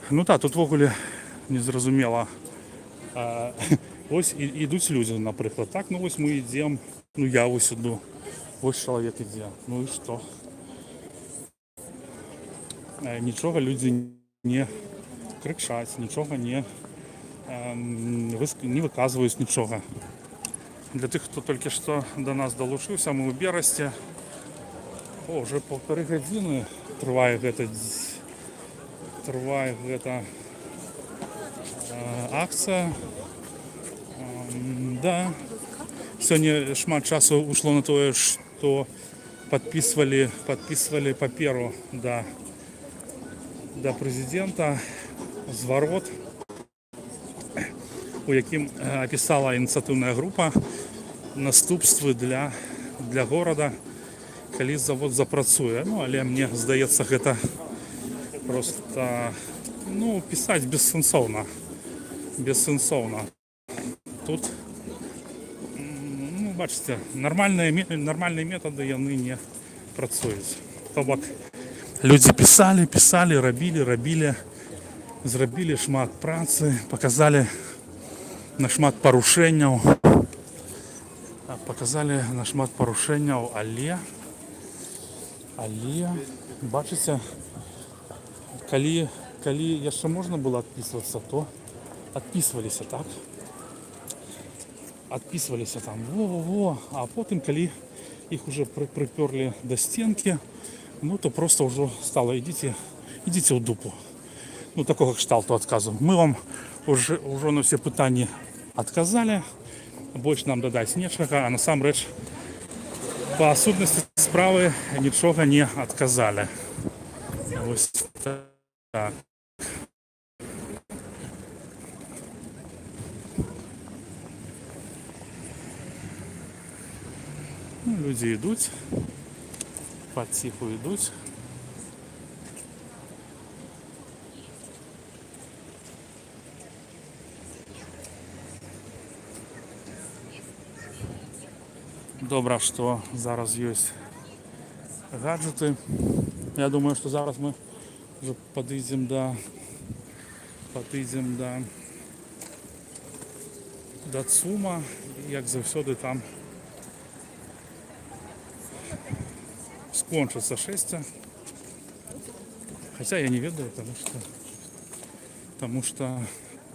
Ну так, тут в ogóle незразумела. Ось ідуть люди, наприклад. Так, ну ось ми йдемо, ну я ось іду, ось чоловік іде. Ну і що? Нічого люди не кричать, нічого не виказують, нічого. Для тих, хто тільки що до нас долучився, ми у Бересті. О, вже 1,5 години триває эта акція. Да. Сегодня шмат часу ушло на то, что подписывали паперу до президента, зворот, у яким описала ініціативна група наступствы для города, коли завод запрацює. Ну, але мне здається, гэта просто, ну, писать бессенсовно. Тут, ну, бачите, нормальні методи вони не працюють. Тобто люди писали, робили, зробили шмат праці, показали на шмат порушень, але, бачите, коли jeszcze можна було відписуватися, то відписувалися, так? Відписувалися там, а потім, коли їх вже приперли до стінки, ну то просто вже стало, ідіть у дупу. Ну, такого кшталту відказу. Ми вам вже на всі питання відказали, більше нам додати нічого, а насамрэч по сутності справи нічого не відказали. Ось так. Ну, люди йдуть, потиху йдуть. Добре, що зараз є гаджети. Я думаю, що зараз ми вже підійдемо до ЦУМа, як завжди там скончится шестя. Хотя я не ведаю, потому что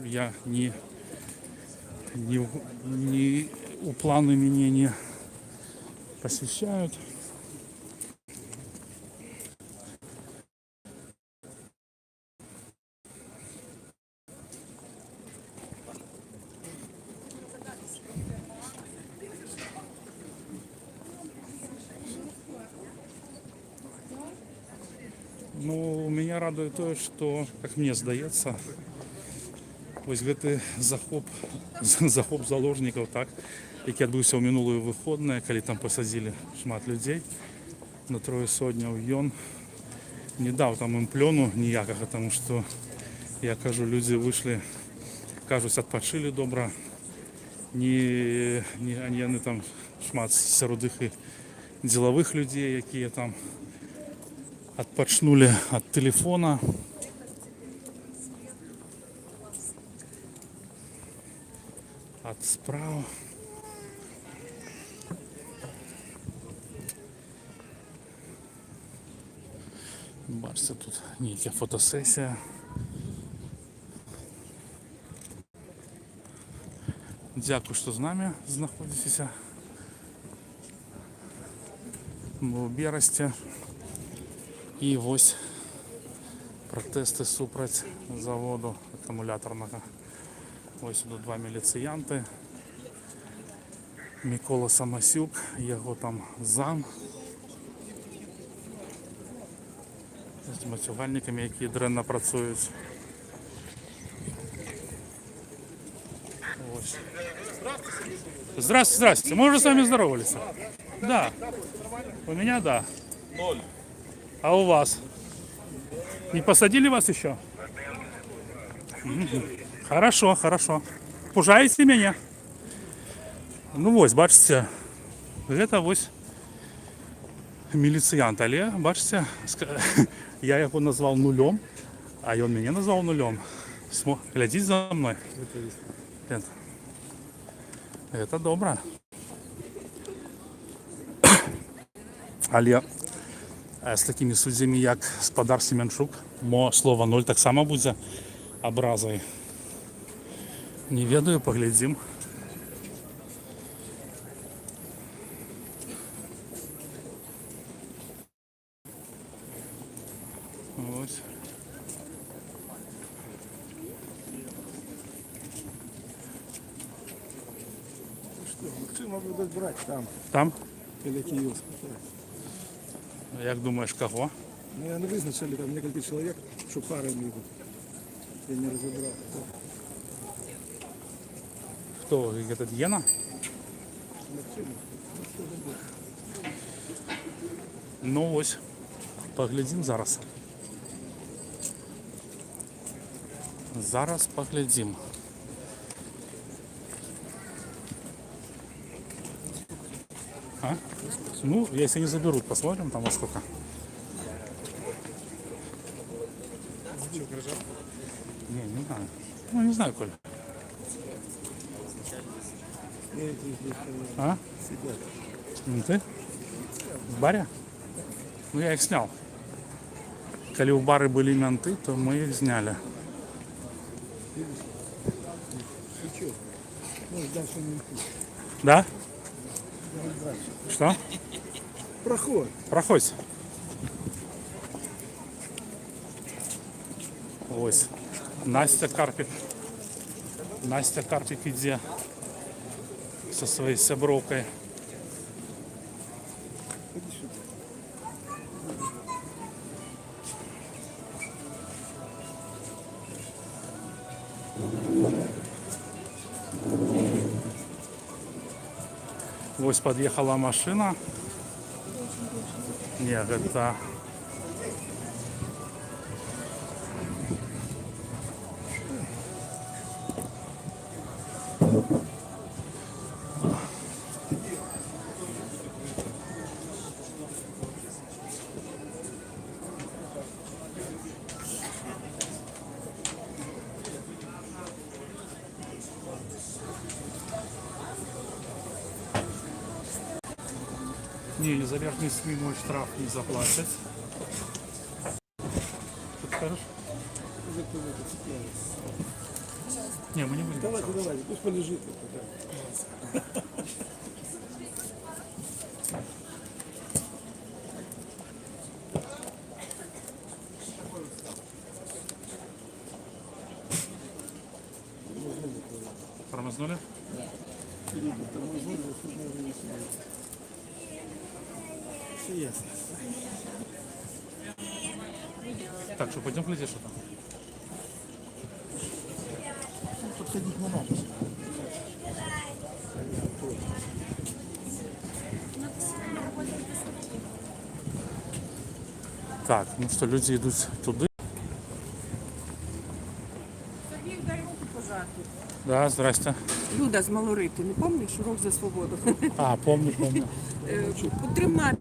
я не у планы меня не посещают. Ну, меня радует то, что, как мне здаецца, вось гэты захоп заложнікаў, так, які адбыўся ў мінулую выходныя, калі там пасадзілі шмат людзей на 300, ён не даў там ім плёну ніякага, таму што Я кажу, люди вийшли, кажуть, відпочили добре. Вони там шмат серед їх і ділових людей, які там відпочнули від телефона. Від справ. Бачите, тут ніяка фотосесія. Дякую, що з нами знаходитеся. Ми у Бересті. І ось протести супроть заводу акумуляторного. Ось тут два міліціянти. Микола Самасюк, його там зам. З матюгальниками, які дренно працюють. Ось. Здравствуйте, здравствуйте. Мы уже с вами здоровались. Да. У меня да. 0. А у вас? Не посадили вас еще? Хорошо, хорошо. Пужаете меня? Ну ось, бачите, это ось міліціянт, але, бачите, я його назвав нулем, а він мене назвав нулем. Глядіть за мною. Это добре. Але з такими суддями, як Спадар Семенчук, мо слово 0 так само буде образою. Не ведаю, поглядим. Ось. Что, Максима будут брать там, Там? или Киевск. Як думаєш, кого? Ну, они вызначили там несколько человек, что парами идут. Я не разобрал. Хто? Этот Єна? Ну ось. Поглядим зараз. Зараз поглядим. А? Ну, если не заберут, посмотрим там во сколько. Не знаю. Ну, не знаю, Коля. А? Ну, ты? В баре? Ну, я их снял. Коли у бары были менты, то мы их сняли. Да? Что? Проход. Проходь. Ось. Настя Карпик. Настя Карпик іде со своей сябровкой. Ось подъехала машина. Нет, это... Не, за верхний СМИ мой штраф не заплатят. Что ты скажешь? Не, мы не будем. Давайте, пусть полежит. Тормознули? Все ясно. Так, что, пойдем глядеть, что там? Подходить не надо. Так, ну что, люди идут туда. Да, здрасте. Люда з Малорити, не пам'ятаєш рух за свободу? А, помню. Потримати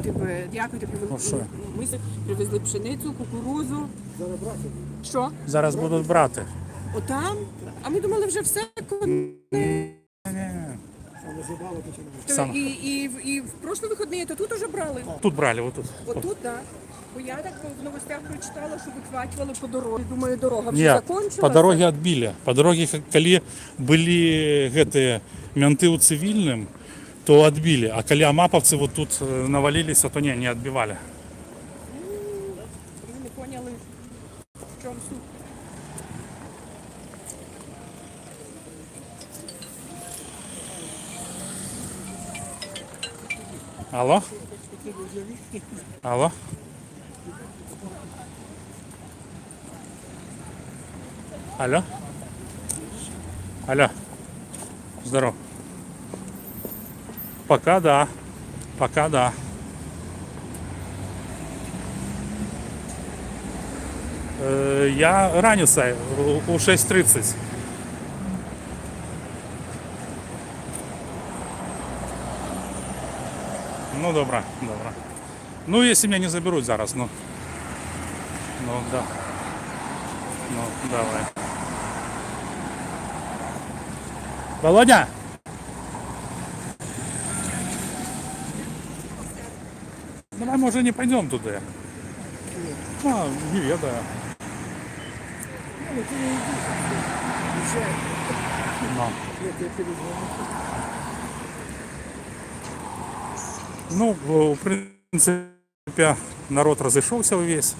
тебе. Дякую тобі. Ну, що? Ми привезли пшеницю, кукурузу. Що? Зараз будуть брати. Отам? А ми думали вже все. Сам. І в прошлі вихідні то тут уже брали? Тут брали, отут. Отут, так. Бо я так в новостях прочитала, що вихватували по дорозі. Думаю, дорога вже Нет, закончилася. по дороге отбили. По дороге, коли были гэты менты у цивильным, то отбили. А коли амаповцы вот тут навалились, то не отбивали. Ми не поняли, в чому суть. Алло? Алло? Алло? Алло? Здорово. Пока да. Пока да. Я ранился у 6:30. Ну, добре. Ну, если меня не заберут зараз, ну. Ну, да. Ну, давай. Володя! Давай, может, не пойдем туда. А, не ведаю. Ну, в принципе, народ разошелся весь.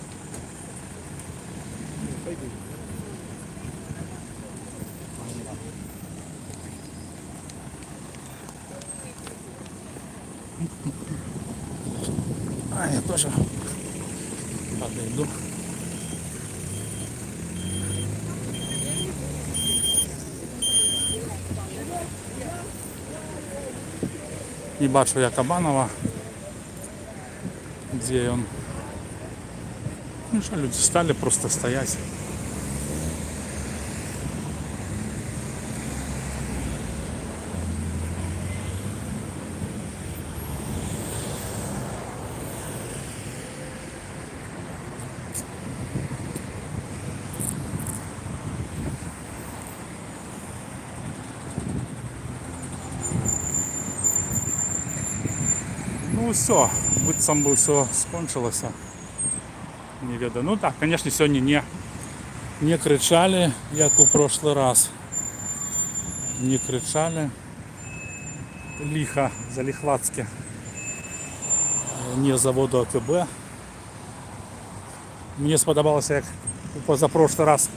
А, я тоже подойду. І бачу я Кабанова, де он. Ну що, люди стали просто стоять. Ну все, быццам бы все скончилось. Не ведаю. Ну так, конечно, сегодня не кричали, як у прошлый раз. Не кричали. Лихо, залихватски. Не заводу АКБ. Мені сподобалося, як у позапрошлый раз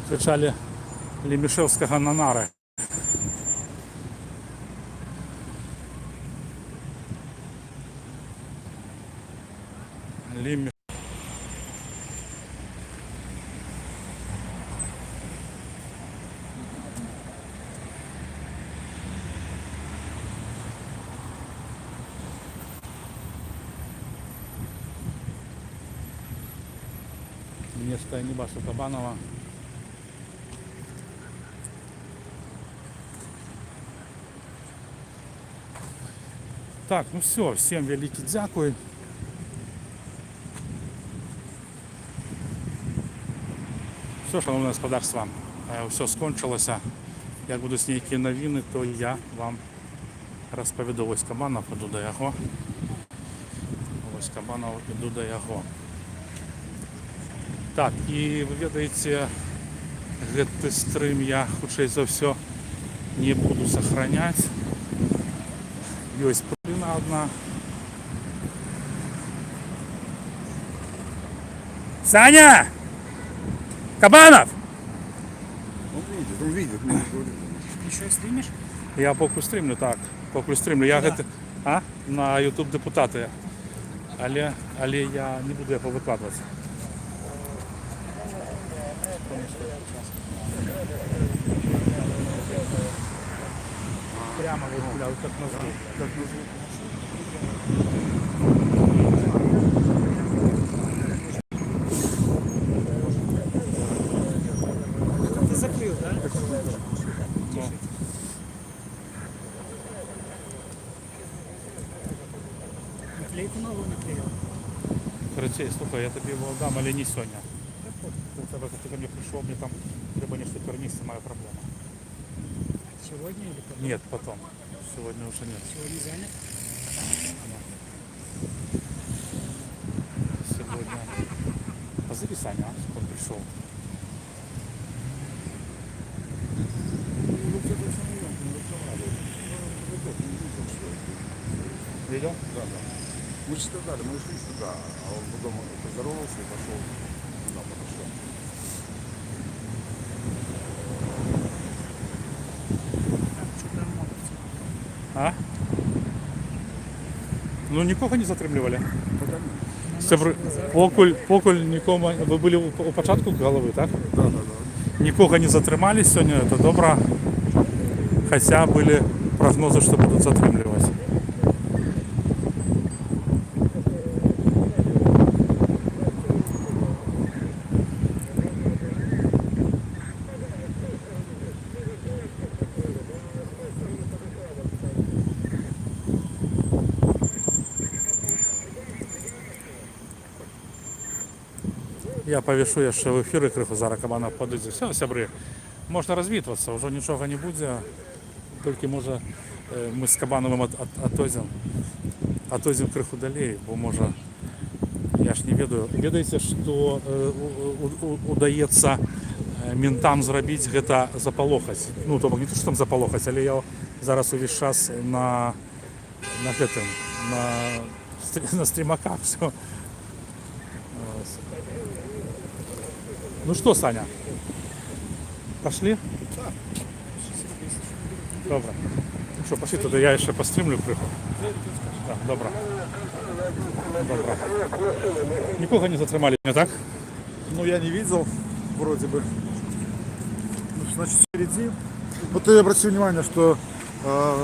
кричали Лемішевського на нари. Лимит. Место я не бачу Кабанова. Так, ну все, всем великий дякую. Все, шановне господарство, все скончилося. Як будуть ніякі новини, то я вам розповіду. Ось Кабанов, іду до його. Ось Кабанов, іду до його. Так, і ви ведаєте, гэты стрим я, хутчэй за все, не буду сохранять. Ёсць причина одна. Саня! Кабанов! Он видит. Еще стримишь? Я поки стрімлю, так. Поки стрімлю. Я гэта, на YouTube депутати. Але я не буду його викладувати. Прямо виставляю, як назву. Наклейку новую наклеил. Короче, слухай, я тобі його дам, але не сьогодні. У тебе, коли ти ко мне прийшов, мені там треба нечто перенести, моя проблема. Сегодня или потом? Нет, потом. Сегодня уже нет. Сегодня занят? Сегодня. Позови Саню, а, чтобы он пришел. Видел? Да, да. Мы же сказали, мы шли сюда, а он потом поздоровался и пошел туда, подошел. А? Ну нікого не затримлювали. Покуль нікому. Ви були у початку голови, так? Да, да, да. Нікого не затримали сьогодні, це добре. Хоча були прогнози, що будуть затримлювати. Я повішу ще в ефірі криху, зараз кабана впадуть. Все, сябри, можна розвітуватися, вже нічого не буде. Тільки може ми з Кабановим отозим криху далі, бо може, я ж не ведаю. Ведаеце, що удається ментам зробити гэта запалохаць. Ну, то не то, що там запалохаць, але я зараз увесь час на стрімаках все. Ну что, Саня, пошли? Добре. Ну що, пошли туди, я ще пострімлю криху. Так, добре. Добре. Нікого не затримали, не так? Ну, я не видел, вроде бы. Ну, значит, впереди. Вот ты обратил внимание, что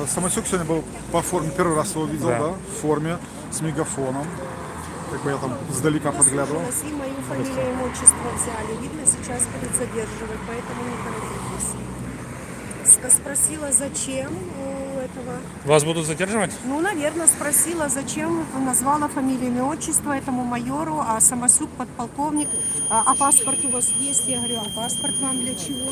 Самосюк сегодня был по форме, первый раз его видел, да, в форме, с мегафоном. Как бы я там издалека подглядывал. И мою фамилию и имущество взяли. Видно, сейчас будут задерживать, поэтому не торопитесь. Спросила, зачем у этого. Вас будут задерживать? Ну, наверное, спросила, зачем назвала фамилию, имя, отчество этому майору, а Самосюк подполковник. А паспорт у вас есть? Я говорю, а паспорт вам для чего?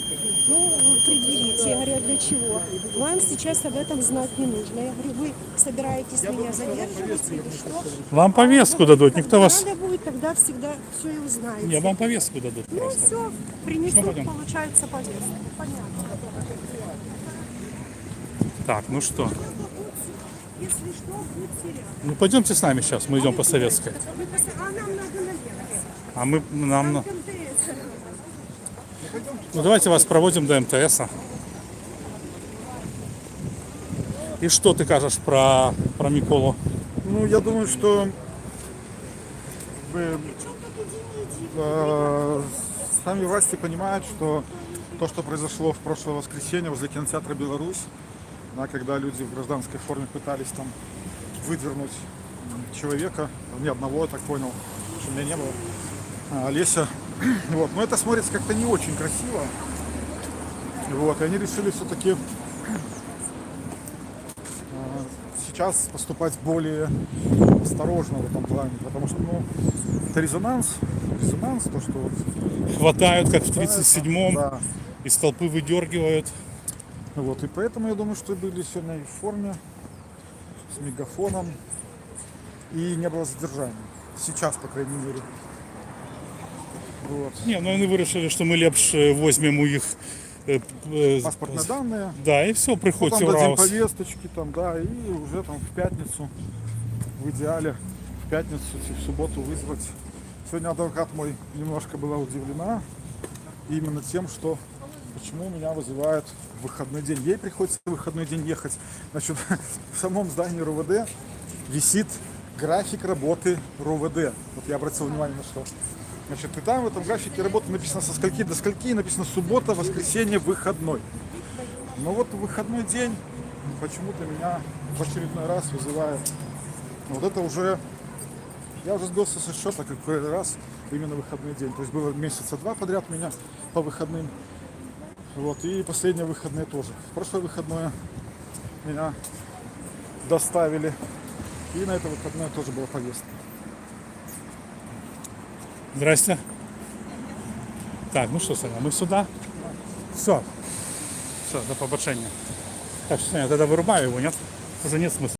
Ну, предъявите. Я говорю, а для чего? Вам сейчас об этом знать не нужно. Я говорю, вы собираетесь меня задерживать или что? Вам повестку дадут, никто вас... Надо будет, тогда всегда все и узнаете. Не, вам повестку дадут Ну, просто. все, принесут, пойдем? получается, повестку. Понятно. Так, ну что? Если что, будьте рядом. Ну пойдемте с нами сейчас, мы идем по Советской. А нам надо наверх. А мы нам... МТС. Ну давайте вас проводим до МТС. И что ты скажешь про Миколу? Ну, я думаю, что сами власти понимают, что то, что произошло в прошлое воскресенье возле кинотеатра «Беларусь», да, когда люди в гражданской форме пытались там выдернуть человека, ни одного, я так понял, что у меня не было, Олеся. Вот. Но это смотрится как-то не очень красиво. Вот. И они решили все-таки сейчас поступать более осторожно в этом плане, потому что, ну, это резонанс, то, что вот Хватают, как в 37-м, да. из толпы выдергивают. Вот, и поэтому я думаю, что были сегодня и в форме, с мегафоном, и не было задержания. Сейчас, по крайней мере. Вот. Не, ну они вирішили, що ми лепше візьмемо у їх Паспортные данные. Да, и все, приходите Потом в дадим РАУС. повесточки там, да, и уже там в пятницу, в идеале, в пятницу, в субботу вызвать. Сегодня адвокат мой немножко была удивлена именно тем, что почему меня вызывают в выходной день. Ей приходится в выходной день ехать. Значит, в самом здании РУВД висит график работы РУВД. Вот я обратил внимание на что. Значит, и там в этом графике работы написано со скольки до скольки, и написано суббота, воскресенье, выходной. Но вот в выходной день почему-то меня в очередной раз вызывает. Вот это уже, я уже сбился со счета, какой раз именно выходной день. То есть было месяца 2 подряд меня по выходным Вот, и последние выходные тоже. В прошлое выходное меня доставили. И на это выходное тоже была повестка. Здрасте. Так, ну что, Саня, мы сюда. Все. Все, до побачення. Так, что, Саня, я тогда вырубаю его, нет? Уже нет смысла.